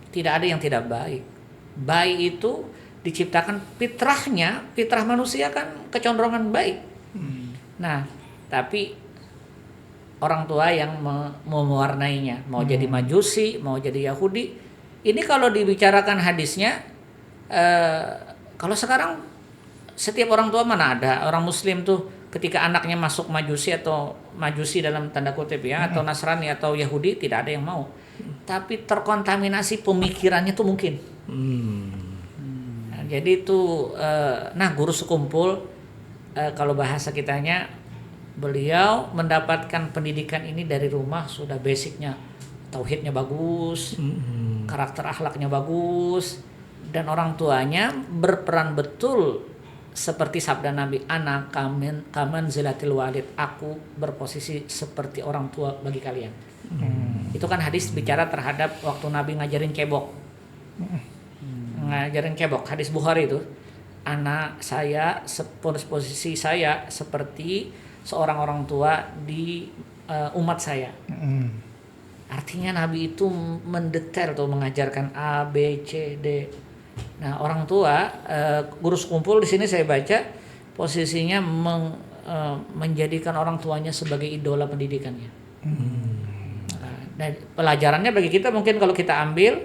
Tidak ada yang tidak baik. Baik itu diciptakan fitrahnya, fitrah manusia kan kecenderungan baik. Nah, tapi orang tua yang mewarnainya, mau jadi Majusi, mau jadi Yahudi. Ini kalau dibicarakan hadisnya, kalau sekarang setiap orang tua mana ada orang Muslim tuh ketika anaknya masuk Majusi atau Majusi dalam tanda kutip ya, atau Nasrani atau Yahudi, tidak ada yang mau. Tapi terkontaminasi pemikirannya tuh mungkin. Nah, jadi itu, guru sekumpul, kalau bahasa kitanya, beliau mendapatkan pendidikan ini dari rumah sudah basicnya, tauhidnya bagus, karakter akhlaknya bagus, dan orang tuanya berperan betul seperti sabda Nabi, anak kaman zilatil walid, aku berposisi seperti orang tua bagi kalian. Itu kan hadis bicara terhadap waktu Nabi ngajarin cebok. Ngajarin cebok, hadis Bukhari itu. Anak saya, posisi saya seperti seorang orang tua di umat saya. Artinya Nabi itu mendetail tuh, mengajarkan A, B, C, D. Nah, orang tua, guru sekumpul di sini saya baca posisinya menjadikan orang tuanya sebagai idola pendidikannya. Nah, pelajarannya bagi kita mungkin kalau kita ambil,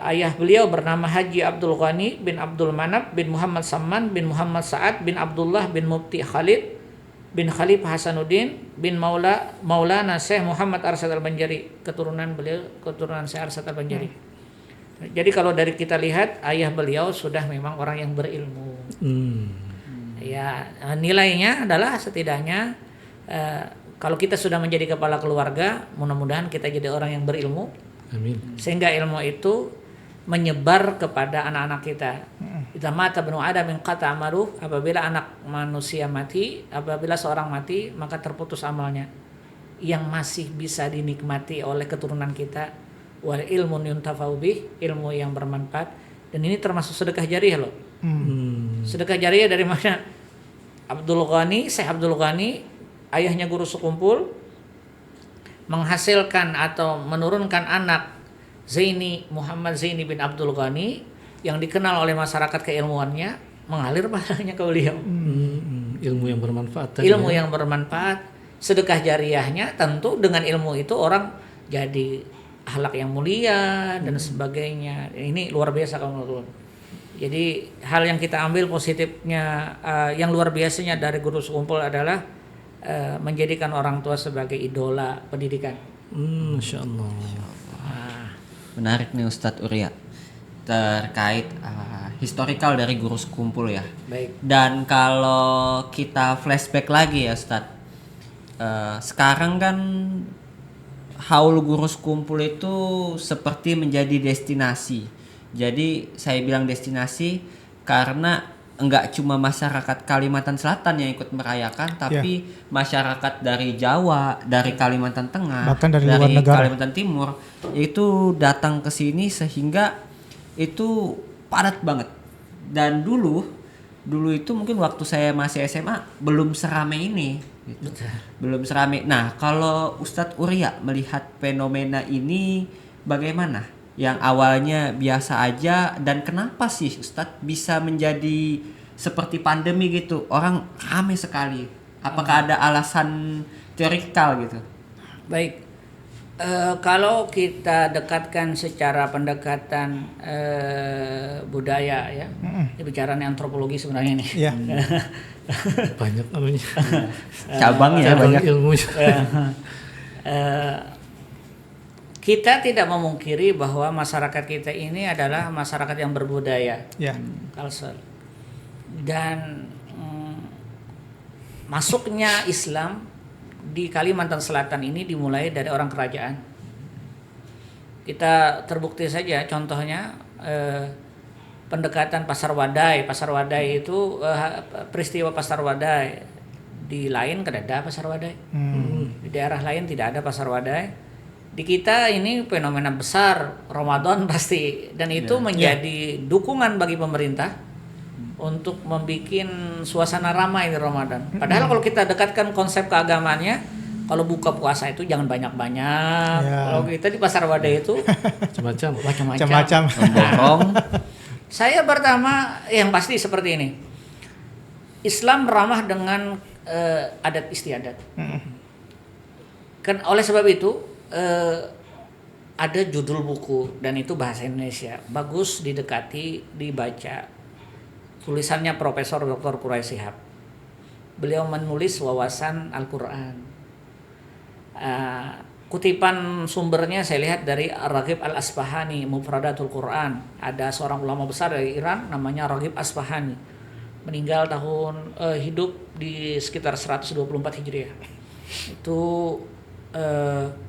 ayah beliau bernama Haji Abdul Ghani bin Abdul Manab bin Muhammad Samman bin Muhammad Sa'ad bin Abdullah bin Mufti Khalid bin Khalifah Hasanuddin bin Maulana Syekh Muhammad Arsyad Al-Banjari, keturunan beliau keturunan Syekh Arsyad Al-Banjari. Jadi kalau dari kita lihat, ayah beliau sudah memang orang yang berilmu. Ya, nilainya adalah setidaknya kalau kita sudah menjadi kepala keluarga, mudah-mudahan kita jadi orang yang berilmu. Amin. Sehingga ilmu itu menyebar kepada anak-anak kita. Idza mata ibnu adam inqata amaluh, apabila anak manusia mati, apabila seorang mati, maka terputus amalnya. Yang masih bisa dinikmati oleh keturunan kita, wal ilmun yuntafa'u bih, ilmu yang bermanfaat. Dan ini termasuk sedekah jariyah loh. Sedekah jariyah dari mana? Syekh Abdul Ghani, ayahnya guru sekumpul, menghasilkan atau menurunkan anak Muhammad Zaini bin Abdul Ghani yang dikenal oleh masyarakat keilmuannya, mengalir pahalanya ke beliau. Ilmu yang bermanfaat. Ilmu yang bermanfaat, sedekah jariyahnya tentu dengan ilmu itu orang jadi akhlak yang mulia dan sebagainya. Ini luar biasa kalau menurut. Jadi hal yang kita ambil positifnya, yang luar biasanya dari Guru Sekumpul adalah menjadikan orang tua sebagai idola pendidikan. Masya Allah. Menarik nih Ustadz Uria terkait historical dari Guru Sekumpul ya. Baik. Dan kalau kita flashback lagi ya Ustadz, sekarang kan Haul Guru Sekumpul itu seperti menjadi destinasi. Jadi saya bilang destinasi karena enggak cuma masyarakat Kalimantan Selatan yang ikut merayakan, tapi masyarakat dari Jawa, dari Kalimantan Tengah, bahkan dari luar negara, Kalimantan Timur itu datang ke sini sehingga itu padat banget. Dan dulu itu mungkin waktu saya masih SMA belum seramai ini gitu. Belum seramai. Nah, kalau Ustadz Uria melihat fenomena ini bagaimana? Yang awalnya biasa aja, dan kenapa sih Ustadz bisa menjadi seperti pandemi gitu, orang ramai sekali? Apakah ada alasan teorikal gitu? Baik. Kalau kita dekatkan secara pendekatan budaya ya, ini bicaranya antropologi sebenarnya ini. Iya. Banyak anunya. Cabangnya banyak. Ilmu. Kita tidak memungkiri bahwa masyarakat kita ini adalah masyarakat yang berbudaya, culture. Dan masuknya Islam di Kalimantan Selatan ini dimulai dari orang kerajaan. Kita terbukti saja contohnya pendekatan Pasar Wadai. Pasar Wadai itu peristiwa Pasar Wadai di lain kan ada Pasar Wadai. Di daerah lain tidak ada Pasar Wadai. Di kita ini fenomena besar Ramadan pasti, dan itu menjadi dukungan bagi pemerintah untuk membuat suasana ramai di Ramadan. Padahal kalau kita dekatkan konsep keagamaannya, kalau buka puasa itu jangan banyak-banyak. Kalau kita di Pasar Wadai itu macam-macam. Memborong. Saya pertama yang pasti seperti ini. Islam ramah dengan adat istiadat. Kan oleh sebab itu ada judul buku dan itu bahasa Indonesia, bagus didekati, dibaca. Tulisannya Profesor Dr. Quraish Shihab. Beliau menulis wawasan Al-Quran. Kutipan sumbernya saya lihat dari Raghib Al-Asfahani, Mufradatul Quran. Ada seorang ulama besar dari Iran namanya Raghib Asfahani. Meninggal hidup di sekitar 124 Hijriah. Itu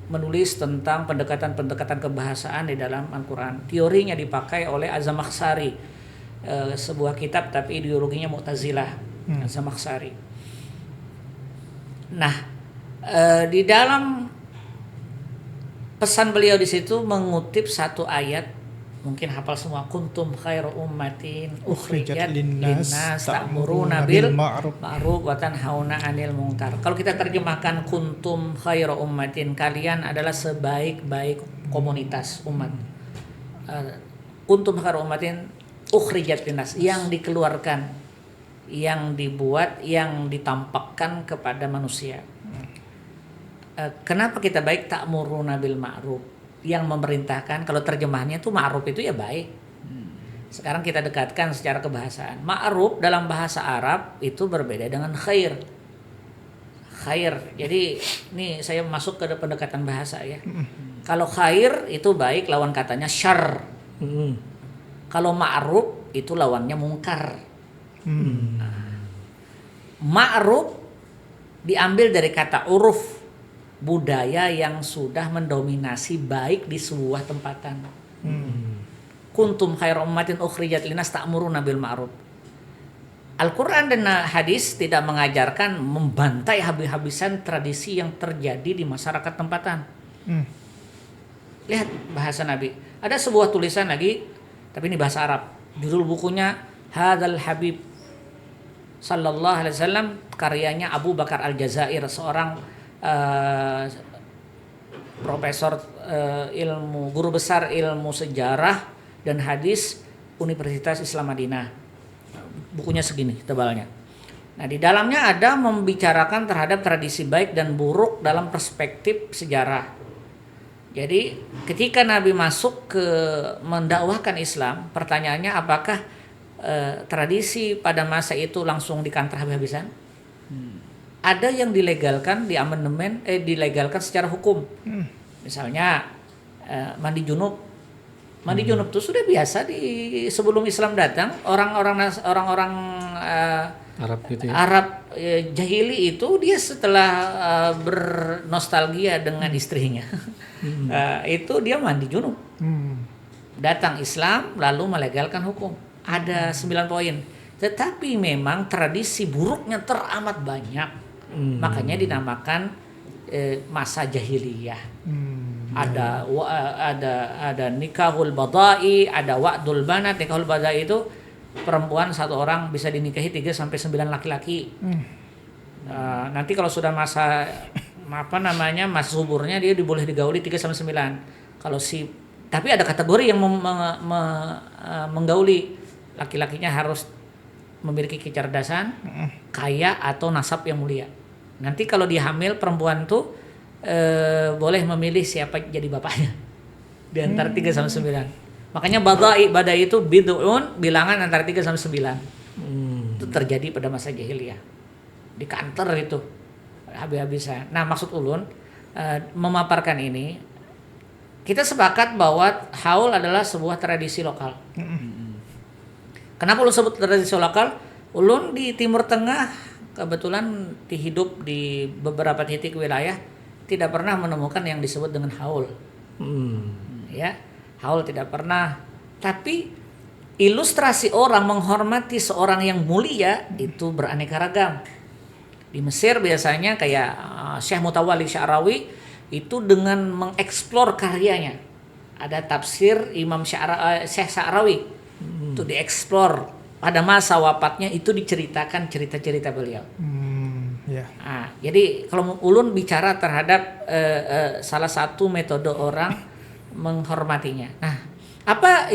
menulis tentang pendekatan-pendekatan kebahasaan di dalam Al-Quran. Teorinya dipakai oleh Az-Zamakhsyari, sebuah kitab tapi ideologinya Mu'tazilah. Az-Zamakhsyari. Nah, di dalam pesan beliau di situ mengutip satu ayat, mungkin hafal semua, kuntum khairu ummatin ukhrijat linnas ta'muruna bil ma'ruf wa tanhauna 'anil munkar. Kalau kita terjemahkan kuntum khairu ummatin, kalian adalah sebaik-baik komunitas umat. Kuntum khairu ummatin ukhrijat linnas, yang dikeluarkan, yang dibuat, yang ditampakkan kepada manusia. Kenapa kita baik? Ta'muruna bil ma'ruf, yang memerintahkan. Kalau terjemahannya itu ma'ruf itu ya baik. Sekarang kita dekatkan secara kebahasaan. Ma'ruf dalam bahasa Arab itu berbeda dengan khair. Khair. Jadi ini saya masuk ke pendekatan bahasa ya. Kalau khair itu baik, lawan katanya syarr. Kalau ma'ruf itu lawannya mungkar. Ma'ruf diambil dari kata uruf, budaya yang sudah mendominasi baik di sebuah tempatan. Kuntum khairu ummatin ukhrijat linnas ta'muruna bil ma'ruf. Al-Quran dan hadis tidak mengajarkan membantai habis-habisan tradisi yang terjadi di masyarakat tempatan. Lihat bahasa Nabi. Ada sebuah tulisan lagi, tapi ini bahasa Arab. Judul bukunya Hadzal Habib Sallallahu Alaihi Wasallam, karyanya Abu Bakar Al-Jazair, seorang profesor ilmu, guru besar ilmu sejarah dan hadis Universitas Islam Madinah. Bukunya segini tebalnya. Nah, di dalamnya ada membicarakan terhadap tradisi baik dan buruk dalam perspektif sejarah. Jadi ketika Nabi masuk ke mendakwahkan Islam, pertanyaannya apakah tradisi pada masa itu langsung dikantor habis-habisan? Ada yang dilegalkan di amandemen, dilegalkan secara hukum. Misalnya mandi junub. Mandi junub itu sudah biasa sebelum Islam datang, orang-orang Arab gitu ya. Arab jahili itu dia setelah bernostalgia dengan istrinya, itu dia mandi junub. Datang Islam lalu melegalkan hukum. Ada 9 poin. Tetapi memang tradisi buruknya teramat banyak. Makanya dinamakan masa jahiliyah. Ada nikahul badai, ada wa'dul banat. Nikahul badai itu perempuan satu orang bisa dinikahi 3 sampai 9 laki-laki. Nanti kalau sudah masa masa suburnya dia boleh digauli 3 sampai 9. Tapi ada kategori yang menggauli, laki-lakinya harus memiliki kecerdasan, kaya atau nasab yang mulia. Nanti kalau dia hamil, perempuan tuh boleh memilih siapa jadi bapaknya di antara 3 sampai 9. Makanya badai itu bid'un, bilangan antara 3 sampai 9. Itu terjadi pada masa jahiliyah. Di kantor itu habis-habisan. Nah, maksud ulun memaparkan ini, kita sepakat bahwa haul adalah sebuah tradisi lokal. Kenapa ulun sebut tradisi lokal? Ulun di Timur Tengah kebetulan hidup di beberapa titik wilayah tidak pernah menemukan yang disebut dengan haul. Ya, haul tidak pernah. Tapi ilustrasi orang menghormati seorang yang mulia itu beraneka ragam. Di Mesir biasanya kayak Syekh Mutawalli Sya'rawi itu dengan mengeksplor karyanya. Ada tafsir Imam Syekh Sya'rawi itu dieksplor. Pada masa wafatnya itu diceritakan cerita-cerita beliau. Jadi kalau ulun bicara terhadap salah satu metode orang menghormatinya. Nah, apa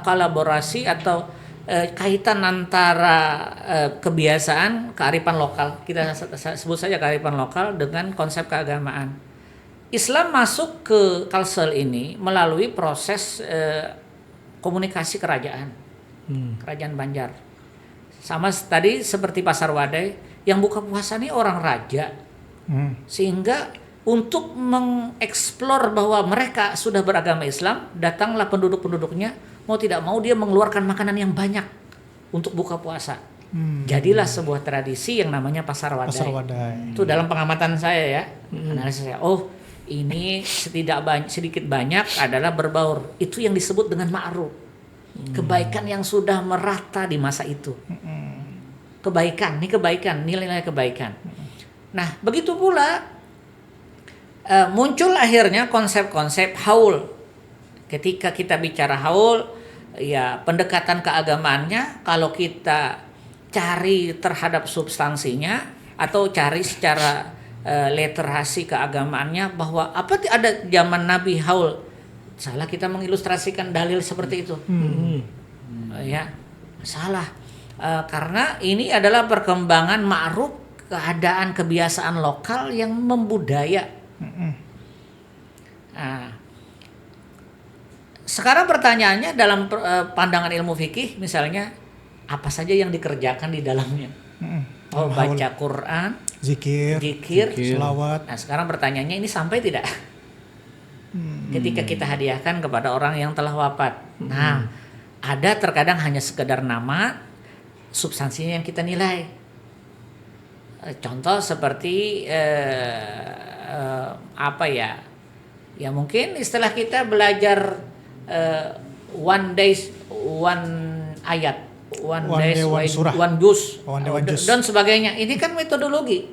kolaborasi atau kaitan antara kebiasaan kearifan lokal, kita sebut saja kearifan lokal, dengan konsep keagamaan? Islam masuk ke Kalsel ini melalui proses komunikasi kerajaan Banjar. Sama tadi seperti Pasar Wadai, yang buka puasa ini orang raja, sehingga untuk mengeksplor bahwa mereka sudah beragama Islam, datanglah penduduk-penduduknya, mau tidak mau dia mengeluarkan makanan yang banyak untuk buka puasa. Jadilah sebuah tradisi yang namanya Pasar Wadai. Itu dalam pengamatan saya ya, analisis saya. Oh, ini sedikit banyak adalah berbaur. Itu yang disebut dengan ma'ruf. Kebaikan yang sudah merata di masa itu. Kebaikan, nilai-nilai kebaikan. Nah, begitu pula muncul akhirnya konsep-konsep haul. Ketika kita bicara haul, ya pendekatan keagamaannya kalau kita cari terhadap substansinya atau cari secara literasi keagamaannya bahwa ada zaman Nabi haul. Salah kita mengilustrasikan dalil seperti itu. Ya, salah. Karena ini adalah perkembangan ma'ruf, keadaan kebiasaan lokal yang membudaya. Sekarang pertanyaannya dalam pandangan ilmu fikih, misalnya apa saja yang dikerjakan di dalamnya? Baca Quran, zikir, selawat. Nah, sekarang pertanyaannya ini sampai tidak? Ketika kita hadiahkan kepada orang yang telah wafat. Nah, ada terkadang hanya sekedar nama, substansinya yang kita nilai. Contoh seperti ya mungkin istilah kita belajar one ayat, one juz, dan sebagainya. Ini kan metodologi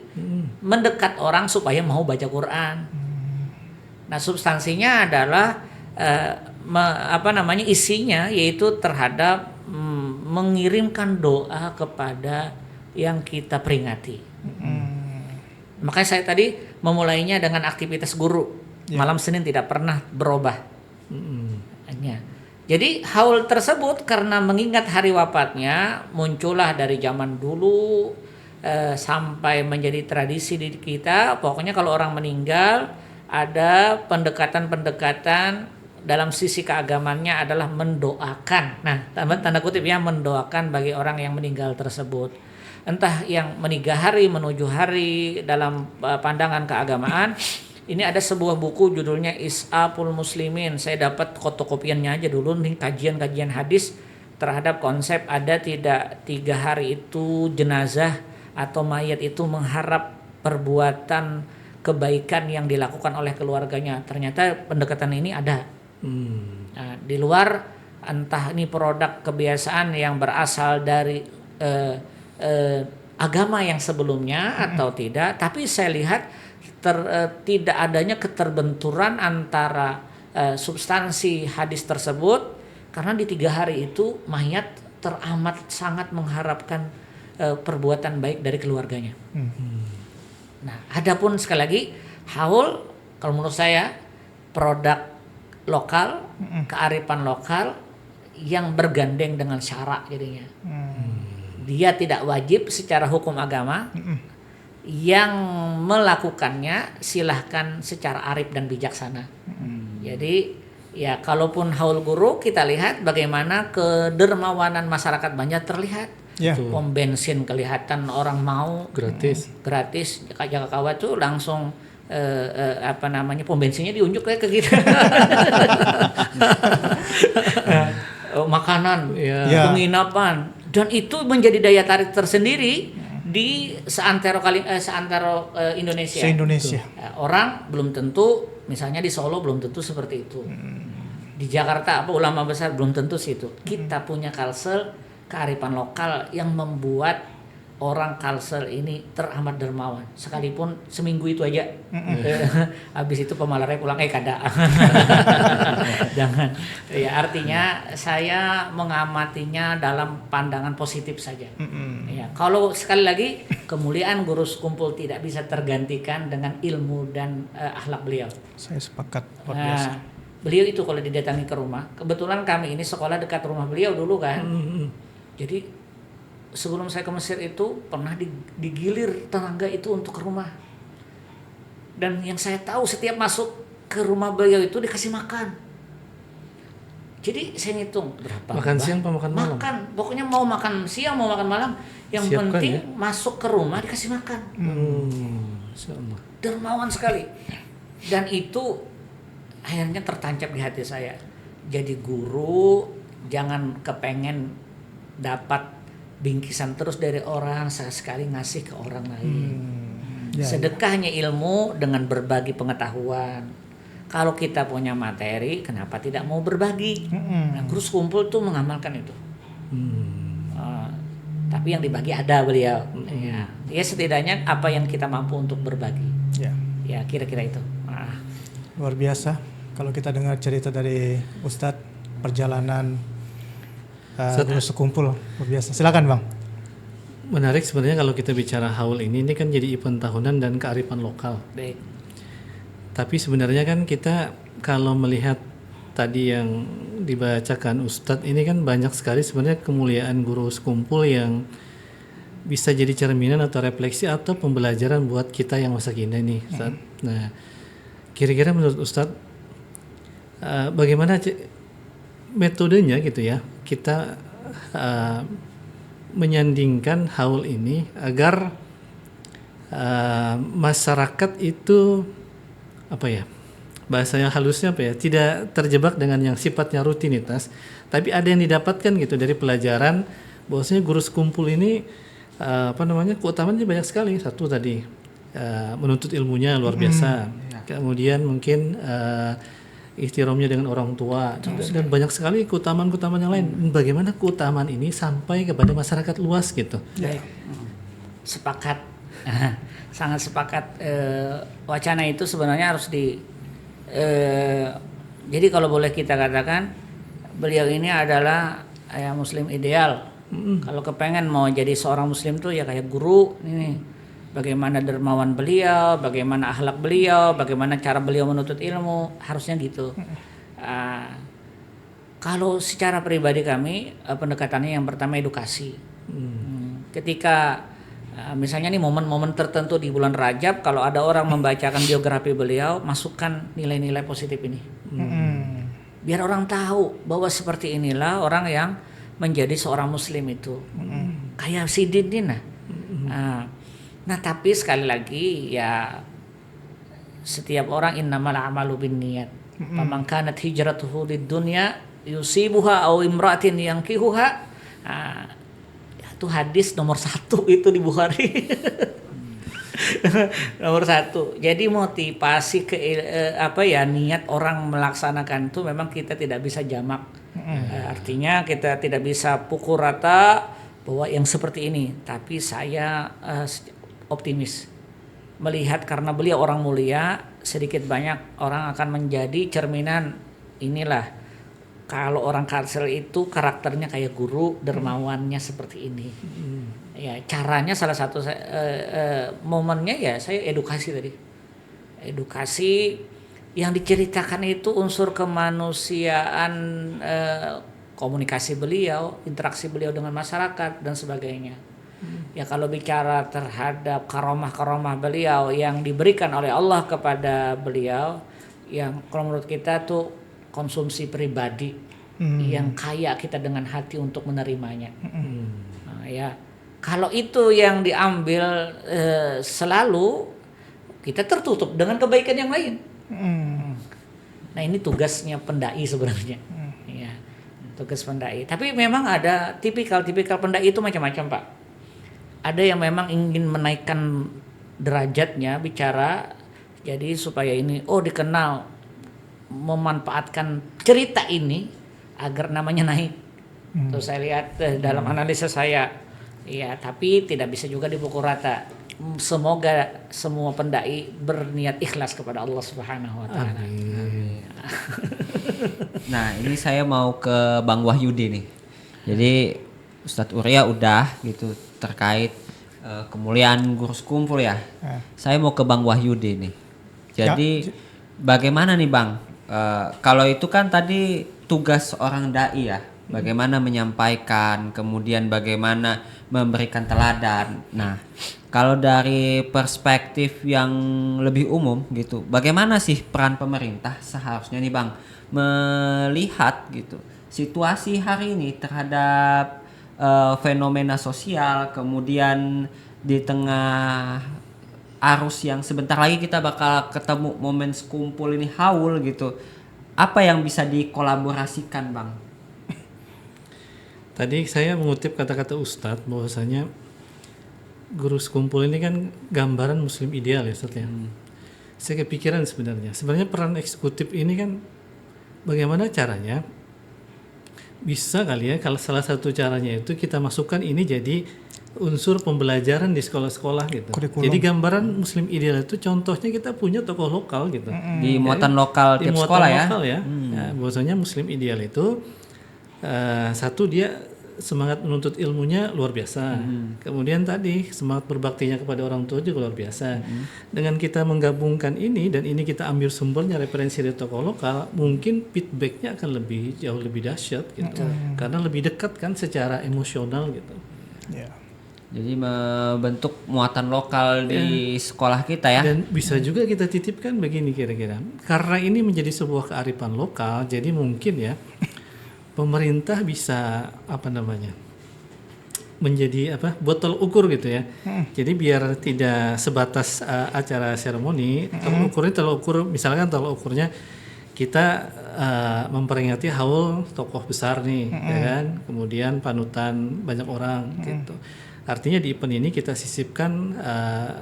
mendekat orang supaya mau baca Quran. Nah, substansinya adalah isinya yaitu terhadap mengirimkan doa kepada yang kita peringati. Makanya saya tadi memulainya dengan aktivitas guru. Malam Senin tidak pernah berubah. Jadi haul tersebut karena mengingat hari wafatnya muncullah dari zaman dulu sampai menjadi tradisi di kita. Pokoknya kalau orang meninggal ada pendekatan-pendekatan dalam sisi keagamannya adalah mendoakan. Nah, tanda kutip ya, mendoakan bagi orang yang meninggal tersebut. Entah yang meninggal hari, menuju hari dalam pandangan keagamaan. Ini ada sebuah buku judulnya Is'aful Muslimin. Saya dapat fotokopiannya aja dulu nih, kajian-kajian hadis terhadap konsep ada tidak 3 hari itu jenazah atau mayat itu mengharap perbuatan kebaikan yang dilakukan oleh keluarganya. Ternyata pendekatan ini ada. Nah, di luar entah ini produk kebiasaan yang berasal dari agama yang sebelumnya atau tidak, tapi saya lihat tidak adanya keterbenturan antara substansi hadis tersebut, karena di 3 hari itu mayat teramat sangat mengharapkan perbuatan baik dari keluarganya. Nah, adapun sekali lagi haul kalau menurut saya produk lokal, kearifan lokal yang bergandeng dengan syarak jadinya. Dia tidak wajib secara hukum agama. Yang melakukannya silahkan secara arif dan bijaksana. Jadi ya kalaupun haul guru kita lihat bagaimana kedermawanan masyarakat Banjar terlihat. Ya. Pom bensin kelihatan orang mau Gratis. gratis. Jaga Kawat tuh langsung pom bensinnya diunjuk kayak ke kita. Makanan, Ya. penginapan, dan itu menjadi daya tarik tersendiri di seantero Indonesia. Se-Indonesia. Orang belum tentu, misalnya di Solo belum tentu seperti itu. Di Jakarta ulama besar belum tentu situ. Kita punya Kalsel, kearifan lokal yang membuat orang Kalsel ini teramat dermawan. Sekalipun seminggu itu aja. Habis itu pemalarnya pulang kada. Jangan. Ya artinya saya mengamatinya dalam pandangan positif saja. Ya, kalau sekali lagi kemuliaan guru sekumpul tidak bisa tergantikan dengan ilmu dan akhlak beliau. Saya sepakat. Luar biasa. Nah, beliau itu kalau didatangi ke rumah, kebetulan kami ini sekolah dekat rumah beliau dulu kan. Jadi sebelum saya ke Mesir itu pernah digilir tetangga itu untuk ke rumah. Dan yang saya tahu setiap masuk ke rumah beliau itu dikasih makan. Jadi saya ngitung berapa. Makan siang apa makan malam? Makan, pokoknya mau makan siang mau makan malam. Yang Siapkan, penting ya? masuk ke rumah dikasih makan. Masya Allah. Dermawan sekali. Dan itu akhirnya tertancap di hati saya. Jadi guru jangan kepengen dapat bingkisan terus dari orang, sekali ngasih ke orang lain. Ya, Sedekahnya ilmu dengan berbagi pengetahuan. Kalau kita punya materi, kenapa tidak mau berbagi? Nah, guru sekumpul tuh mengamalkan itu. Tapi yang dibagi ada beliau. Ya setidaknya apa yang kita mampu untuk berbagi. Ya. Ya kira-kira itu. Luar biasa. Kalau kita dengar cerita dari Ustadz perjalanan guru sekumpul, luar biasa. Silakan Bang. Menarik sebenarnya kalau kita bicara haul ini kan jadi event tahunan dan kearifan lokal. Baik. Tapi sebenarnya kan kita kalau melihat tadi yang dibacakan Ustadz ini kan banyak sekali sebenarnya kemuliaan guru sekumpul yang bisa jadi cerminan atau refleksi atau pembelajaran buat kita yang masa kini nih, Ustadz. Nah, kira-kira menurut Ustadz bagaimana metodenya gitu ya kita menyandingkan haul ini agar masyarakat itu apa ya bahasanya halusnya apa ya tidak terjebak dengan yang sifatnya rutinitas, tapi ada yang didapatkan gitu dari pelajaran bahwasanya guru sekumpul ini keutamaannya banyak sekali. Satu tadi menuntut ilmunya luar biasa, kemudian mungkin ikhtiramnya dengan orang tua dan banyak sekali keutamaan-keutamaan yang lain. Bagaimana keutamaan ini sampai kepada masyarakat luas gitu? Baik. Sepakat. Sangat sepakat. Wacana itu sebenarnya harus jadi kalau boleh kita katakan beliau ini adalah muslim ideal. Kalau kepengen mau jadi seorang muslim tuh ya kayak guru ini. Bagaimana dermawan beliau, bagaimana akhlak beliau, bagaimana cara beliau menuntut ilmu, harusnya gitu. Kalau secara pribadi kami pendekatannya yang pertama edukasi. Ketika Misalnya nih momen-momen tertentu di bulan Rajab, kalau ada orang membacakan biografi beliau, masukkan nilai-nilai positif ini. Biar orang tahu bahwa seperti inilah orang yang menjadi seorang muslim itu. Kayak si Didin. Nah, tapi sekali lagi ya setiap orang innamal a'malu binniyat. Faman kanat hijratuhu lid-dunya yusibuha aw imra'atin yankihuha. Itu hadis nomor 1 itu di Bukhari. Nomor 1. Jadi motivasi niat orang melaksanakan itu memang kita tidak bisa jamak. Artinya kita tidak bisa pukul rata bahwa yang seperti ini. Tapi saya optimis melihat karena beliau orang mulia, sedikit banyak orang akan menjadi cerminan inilah. Kalau orang Kalsel itu karakternya kayak guru, dermawannya seperti ini. Ya, caranya salah satu momennya ya saya edukasi tadi. Edukasi yang diceritakan itu unsur kemanusiaan, komunikasi beliau, interaksi beliau dengan masyarakat dan sebagainya. Ya kalau bicara terhadap karomah-karomah beliau yang diberikan oleh Allah kepada beliau, yang kalau menurut kita tuh konsumsi pribadi yang kaya kita dengan hati untuk menerimanya. Nah, ya kalau itu yang diambil selalu, kita tertutup dengan kebaikan yang lain. Nah ini tugasnya pendai sebenarnya. Ya, tugas pendai. Tapi memang ada tipikal pendai itu macam-macam, Pak. Ada yang memang ingin menaikkan derajatnya bicara, jadi supaya ini dikenal, memanfaatkan cerita ini agar namanya naik. Terus saya lihat dalam analisa saya, ya tapi tidak bisa juga dipukul rata. Semoga semua pendai berniat ikhlas kepada Allah Subhanahu wa taala. Nah, ini saya mau ke Bang Wahyudi nih. Jadi Ustadz Urya udah gitu terkait kemuliaan guru sekumpul ya. Saya mau ke Bang Wahyudi nih. Jadi bagaimana nih Bang? Kalau itu kan tadi tugas seorang dai ya, bagaimana menyampaikan, kemudian bagaimana memberikan teladan. Nah, kalau dari perspektif yang lebih umum gitu, bagaimana sih peran pemerintah seharusnya nih Bang melihat gitu situasi hari ini terhadap fenomena sosial, kemudian di tengah arus yang sebentar lagi kita bakal ketemu momen sekumpul ini haul gitu. Apa yang bisa dikolaborasikan Bang? Tadi saya mengutip kata-kata Ustadz bahwasanya guru sekumpul ini kan gambaran muslim ideal ya Ustadz ya. Saya kepikiran sebenarnya peran eksekutif ini kan bagaimana caranya bisa kali ya, kalau salah satu caranya itu kita masukkan ini jadi unsur pembelajaran di sekolah-sekolah gitu. Kurikulum. Jadi gambaran muslim ideal itu contohnya kita punya tokoh lokal gitu. Di muatan lokal tiap sekolah ya. Lokal ya. Nah, bahwasanya muslim ideal itu satu dia semangat menuntut ilmunya luar biasa. Kemudian tadi semangat berbaktinya kepada orang tua juga luar biasa. Dengan kita menggabungkan ini dan ini kita ambil sumbernya referensi dari tokoh lokal, mungkin feedbacknya akan jauh lebih dahsyat gitu. Karena lebih dekat kan secara emosional gitu. Ya. Jadi membentuk muatan lokal di sekolah kita ya. Dan bisa juga kita titipkan begini kira-kira. Karena ini menjadi sebuah kearifan lokal, jadi mungkin ya pemerintah bisa menjadi botol ukur gitu ya. Jadi biar tidak sebatas acara seremoni, tolak ukur misalkan tolak ukurnya kita memperingati haul tokoh besar nih, ya kan. Kemudian panutan banyak orang gitu. Artinya di event ini kita sisipkan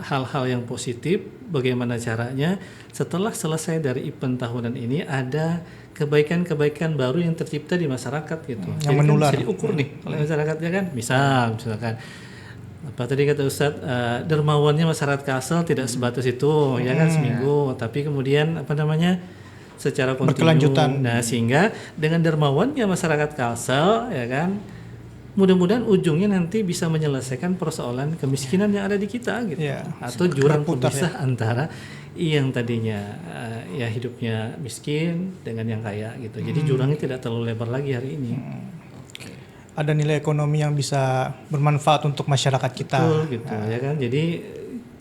hal-hal yang positif, bagaimana caranya setelah selesai dari event tahunan ini ada kebaikan-kebaikan baru yang tercipta di masyarakat gitu. Yang menular. Kan bisa diukur nih oleh masyarakatnya kan. Misalkan apa tadi kata Ustadz, dermawannya masyarakat Kalsel tidak sebatas itu ya kan seminggu, tapi kemudian secara kontinu. Berkelanjutan. Nah, sehingga dengan dermawannya masyarakat Kalsel ya kan, mudah-mudahan ujungnya nanti bisa menyelesaikan persoalan kemiskinan yang ada di kita gitu. Ya, Atau jurang berputar, pemisah antara yang tadinya ya hidupnya miskin dengan yang kaya gitu. Jadi jurangnya tidak terlalu lebar lagi hari ini. ada nilai ekonomi yang bisa bermanfaat untuk masyarakat kita. Betul gitu ya kan. Jadi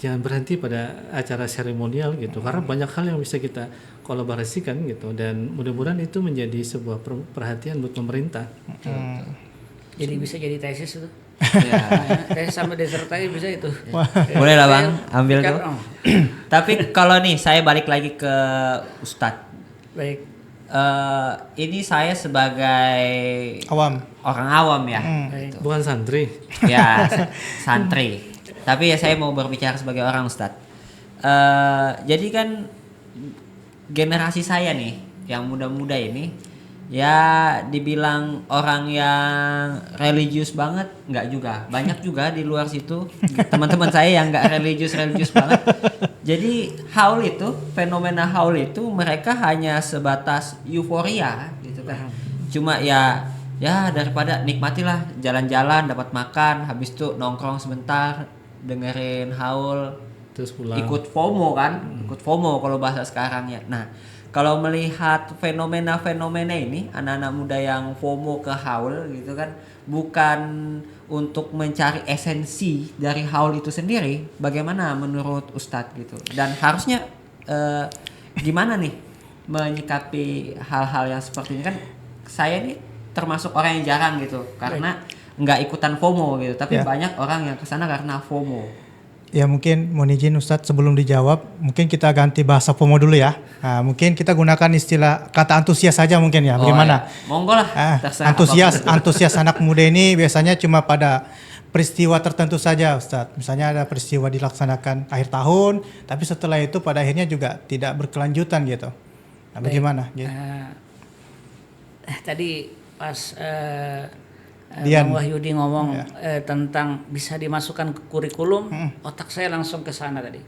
jangan berhenti pada acara seremonial gitu, karena banyak hal yang bisa kita kolaborasikan gitu, dan mudah-mudahan itu menjadi sebuah perhatian buat pemerintah. Jadi bisa jadi tesis itu. Ya. Tesis sama disertasi bisa itu. Boleh lah Bang, ambil tuh. Bicara, oh. Tapi kalau nih saya balik lagi ke Ustadz. Baik. Ini saya sebagai Awam. orang awam ya. Baik. Bukan santri. Ya, santri. Tapi ya saya mau berbicara sebagai orang Ustadz. Jadi kan generasi saya nih, yang muda-muda ini, ya dibilang orang yang religius banget, nggak juga. Banyak juga di luar situ teman-teman saya yang nggak religius banget. Jadi haul itu, fenomena haul itu mereka hanya sebatas euforia gitu kan. Cuma ya daripada nikmatilah jalan-jalan, dapat makan, habis itu nongkrong sebentar, dengerin haul, Terus pulang. ikut FOMO kan, ikut FOMO kalau bahasa sekarang ya. Nah, kalau melihat fenomena-fenomena ini, anak-anak muda yang FOMO ke haul gitu kan, bukan untuk mencari esensi dari haul itu sendiri, bagaimana menurut Ustadz gitu? Dan harusnya gimana nih menyikapi hal-hal yang seperti ini? Kan saya nih termasuk orang yang jarang gitu, karena nggak ikutan FOMO gitu, tapi Ya. banyak orang yang kesana karena FOMO. Ya mungkin mohon izin Ustadz sebelum dijawab, mungkin kita ganti bahasa FOMO dulu ya. Nah, mungkin kita gunakan istilah kata antusias saja mungkin ya. Bagaimana? Ya. Monggo lah. Terserah Antusias anak muda ini biasanya cuma pada peristiwa tertentu saja Ustadz. Misalnya ada peristiwa dilaksanakan akhir tahun, tapi setelah itu pada akhirnya juga tidak berkelanjutan gitu. Nah, bagaimana? Gitu. Tadi pas Dian. Bang Wahyudi ngomong tentang bisa dimasukkan ke kurikulum, otak saya langsung ke sana tadi.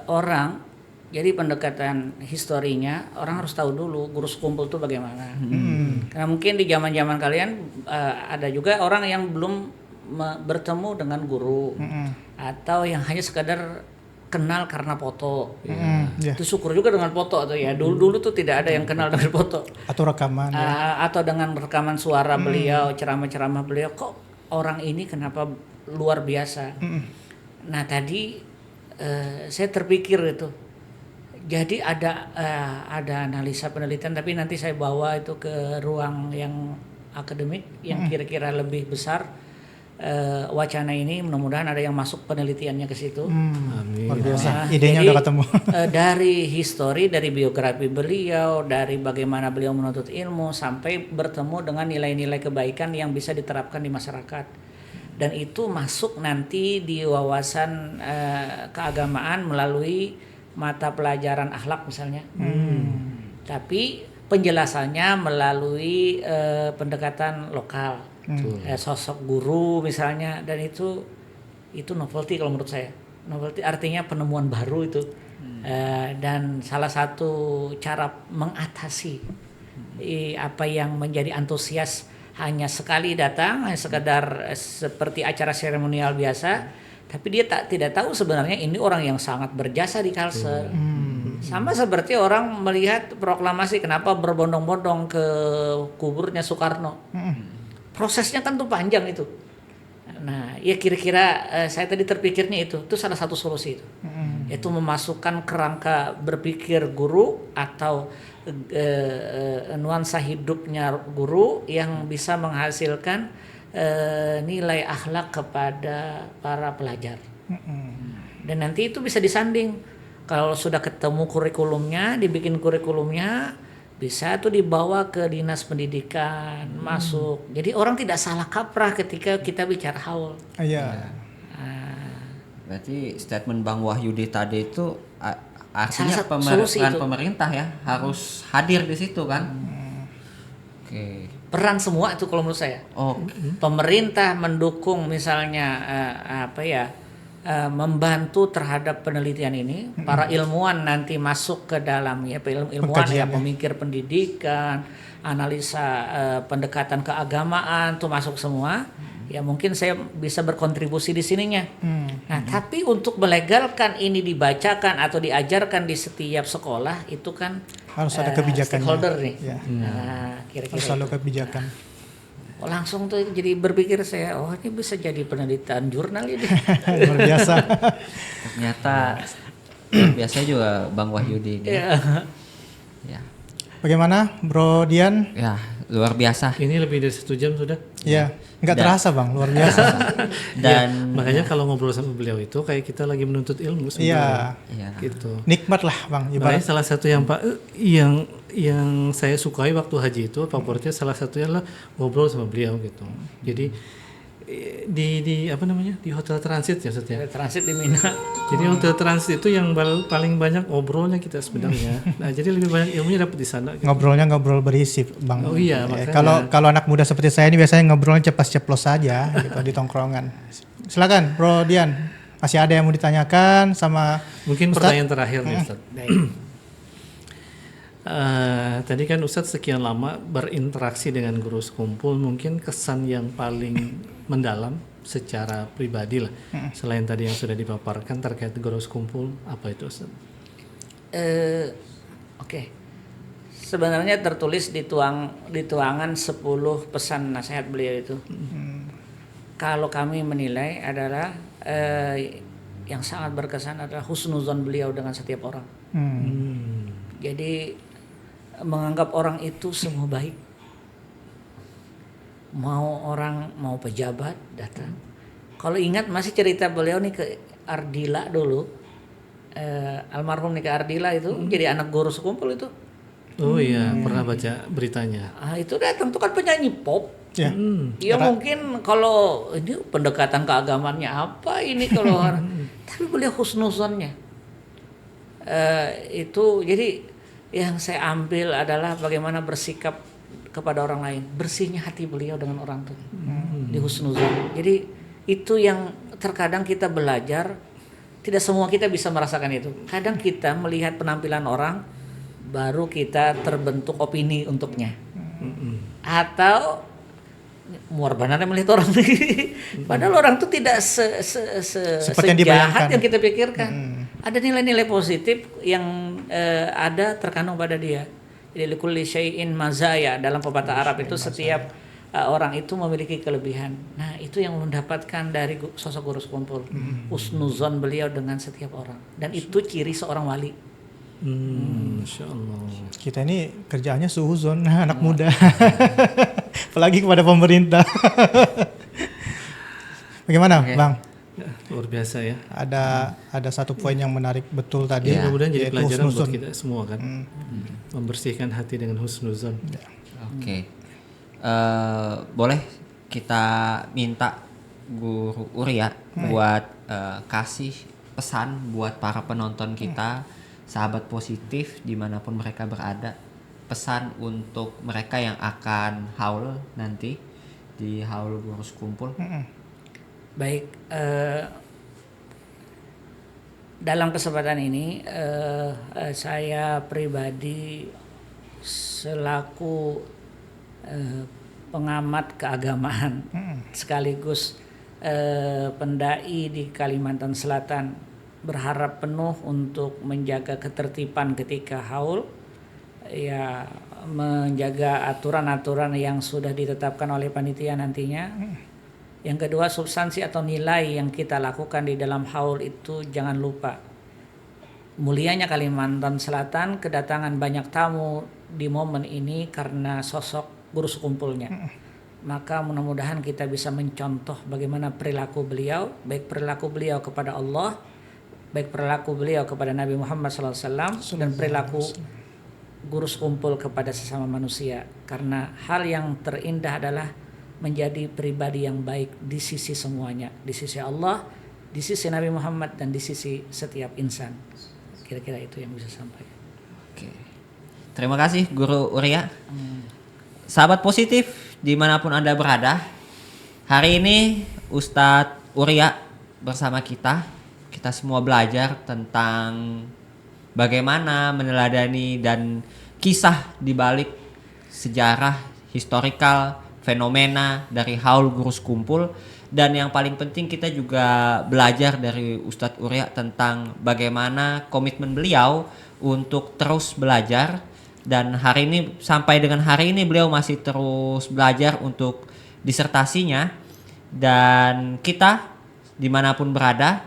Orang, jadi pendekatan historinya orang harus tahu dulu guru sekumpul itu bagaimana. Karena mungkin di zaman-zaman kalian ada juga orang yang belum bertemu dengan guru atau yang hanya sekadar kenal karena foto. Ya. Itu syukur juga dengan foto tuh ya. Dulu tuh tidak ada yang kenal dengan foto. Atau rekaman. Ya. Atau dengan rekaman suara beliau, ceramah-ceramah beliau, kok orang ini kenapa luar biasa. Nah tadi saya terpikir itu, jadi ada analisa penelitian, tapi nanti saya bawa itu ke ruang yang akademik yang kira-kira lebih besar. Wacana ini mudah-mudahan ada yang masuk penelitiannya ke situ. Luar biasa. Idenya Jadi, udah ketemu. Dari histori, dari biografi beliau, dari bagaimana beliau menuntut ilmu sampai bertemu dengan nilai-nilai kebaikan yang bisa diterapkan di masyarakat. Dan itu masuk nanti di wawasan keagamaan melalui mata pelajaran akhlak misalnya. Tapi penjelasannya melalui pendekatan lokal. Sosok guru misalnya, dan itu novelty kalau menurut saya. Novelty artinya penemuan baru itu. Dan salah satu cara mengatasi apa yang menjadi antusias hanya sekali datang, hanya sekedar seperti acara seremonial biasa, tapi dia tidak tahu sebenarnya ini orang yang sangat berjasa di Kalsel. Sama seperti orang melihat proklamasi, kenapa berbondong-bondong ke kuburnya Soekarno. Prosesnya kan tuh panjang itu. Nah, ya kira-kira saya tadi terpikirnya itu salah satu solusi itu. Yaitu memasukkan kerangka berpikir guru atau nuansa hidupnya guru yang bisa menghasilkan nilai akhlak kepada para pelajar. Dan nanti itu bisa disanding. Kalau sudah ketemu kurikulumnya, dibikin kurikulumnya, bisa tuh dibawa ke dinas pendidikan, masuk. Jadi orang tidak salah kaprah ketika kita bicara haul. Iya. Berarti statement Bang Wahyudi tadi itu artinya solusi peran itu. pemerintah ya harus hadir di situ kan? Oke. Peran semua itu kalau menurut saya. Pemerintah mendukung misalnya membantu terhadap penelitian ini, para ilmuwan nanti masuk ke dalam ya, ilmuwan ya, pemikir pendidikan, analisa pendekatan keagamaan tuh masuk semua. Ya mungkin saya bisa berkontribusi di sininya. Nah, tapi untuk melegalkan ini dibacakan atau diajarkan di setiap sekolah itu kan harus ada kebijakannya. stakeholder nih. Ya. Nah, kira-kira Harus selalu itu. kebijakan. Langsung tuh jadi berpikir saya, oh ini bisa jadi penelitian jurnal ini. Luar biasa. Ternyata luar biasa juga Bang Wahyudi ini. Ya. Ya. Bagaimana Bro Dian? Ya, luar biasa. Ini lebih dari 1 jam sudah. Ya, nggak Dan- terasa Bang, luar biasa. Dan Makanya kalau ngobrol sama beliau itu kayak kita lagi menuntut ilmu sebenarnya. Iya, ya, Gitu. nikmat lah Bang, Makanya ibarat. salah satu yang saya sukai waktu haji itu favoritnya salah satunya adalah ngobrol sama beliau gitu. Jadi di apa namanya, di hotel transit ya Ustaz ya. Transit di Mina. Jadi hotel transit itu yang paling banyak ngobrolnya kita sebenarnya. Nah jadi lebih banyak ilmunya dapat di sana. Gitu. Ngobrolnya ngobrol berisi Bang. Oh iya, Ya, makanya. kalau anak muda seperti saya ini biasanya ngobrolnya ceplos-ceplos saja gitu di tongkrongan. Silakan Bro Dian. Masih ada yang mau ditanyakan sama Mungkin Ustaz? pertanyaan terakhir nih Ustaz. Baik. Tadi kan Ustadz sekian lama berinteraksi dengan guru sekumpul, mungkin kesan yang paling mendalam secara pribadi lah, selain tadi yang sudah dipaparkan terkait guru sekumpul, apa itu Ustadz? Oke. Sebenarnya tertulis di tuangan 10 pesan nasihat beliau itu. Kalau kami menilai adalah yang sangat berkesan adalah husnuzon beliau dengan setiap orang. Jadi menganggap orang itu semua baik. Mau pejabat datang. Kalau ingat masih cerita beliau nih ke Ardila dulu. Almarhum nih ke Ardila itu jadi anak guru sekumpul itu. Oh iya, pernah baca beritanya. Itu datang tuh kan penyanyi pop. ya. Ya mungkin kalau ini pendekatan keagamannya apa ini kalau orang. Tapi beliau husnuzonnya. Itu jadi yang saya ambil adalah bagaimana bersikap kepada orang lain, bersihnya hati beliau dengan orang tuh di husnuzon. Jadi itu yang terkadang kita belajar, tidak semua kita bisa merasakan itu. Kadang kita melihat penampilan orang, baru kita terbentuk opini untuknya. Atau muar banarnya melihat orang padahal orang itu tidak Seperti yang sejahat dibayangkan. yang kita pikirkan. Ada nilai-nilai positif yang ada terkandung pada dia. Jadi likulli syai'in mazaya, dalam pepatah Arab itu setiap orang itu memiliki kelebihan. Nah, itu yang mendapatkan dari sosok guru sekumpul. Husnuzon beliau dengan setiap orang. Dan itu ciri seorang wali. Masya Allah. Kita ini kerjaannya suhuzon anak muda. Apalagi kepada pemerintah. Bagaimana, Bang? Ya, luar biasa ya. Ada satu poin yang menarik betul tadi. Ya, mudah-mudahan jadi yaitu pelajaran buat husnuzon. kita semua kan. Membersihkan hati dengan husnuzon. Oke. Boleh kita minta Guru Urya buat kasih pesan buat para penonton kita, sahabat positif dimanapun mereka berada, pesan untuk mereka yang akan haul nanti di haul Guru Sekumpul. Baik, dalam kesempatan ini saya pribadi selaku pengamat keagamaan sekaligus pendai di Kalimantan Selatan berharap penuh untuk menjaga ketertiban ketika haul, ya menjaga aturan-aturan yang sudah ditetapkan oleh panitia nantinya. Yang kedua, substansi atau nilai yang kita lakukan di dalam haul itu jangan lupa. Mulianya Kalimantan Selatan, kedatangan banyak tamu di momen ini karena sosok guru sekumpulnya. Maka mudah-mudahan kita bisa mencontoh bagaimana perilaku beliau, baik perilaku beliau kepada Allah, baik perilaku beliau kepada Nabi Muhammad SAW, dan perilaku guru sekumpul kepada sesama manusia. Karena hal yang terindah adalah menjadi pribadi yang baik di sisi semuanya, di sisi Allah, di sisi Nabi Muhammad, dan di sisi setiap insan. Kira-kira itu yang bisa sampaikan. Oke. Terima kasih Guru Urya. Sahabat positif dimanapun Anda berada, hari ini Ustadz Urya bersama kita semua belajar tentang bagaimana meneladani dan kisah di balik sejarah historikal fenomena dari haul Guru Sekumpul, dan yang paling penting kita juga belajar dari Ustadz Urya tentang bagaimana komitmen beliau untuk terus belajar, dan hari ini sampai dengan hari ini beliau masih terus belajar untuk disertasinya. Dan kita dimanapun berada,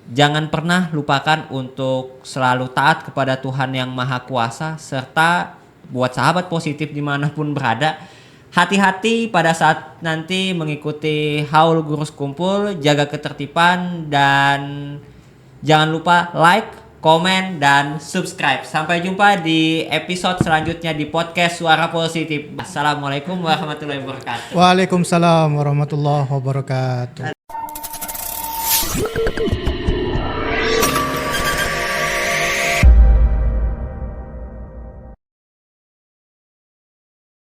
jangan pernah lupakan untuk selalu taat kepada Tuhan yang Maha Kuasa, serta buat sahabat positif dimanapun berada, hati-hati pada saat nanti mengikuti haul gurus kumpul, jaga ketertiban, dan jangan lupa like, komen, dan subscribe. Sampai jumpa di episode selanjutnya di podcast Suara Positif. Assalamualaikum warahmatullahi wabarakatuh. Waalaikumsalam warahmatullahi wabarakatuh.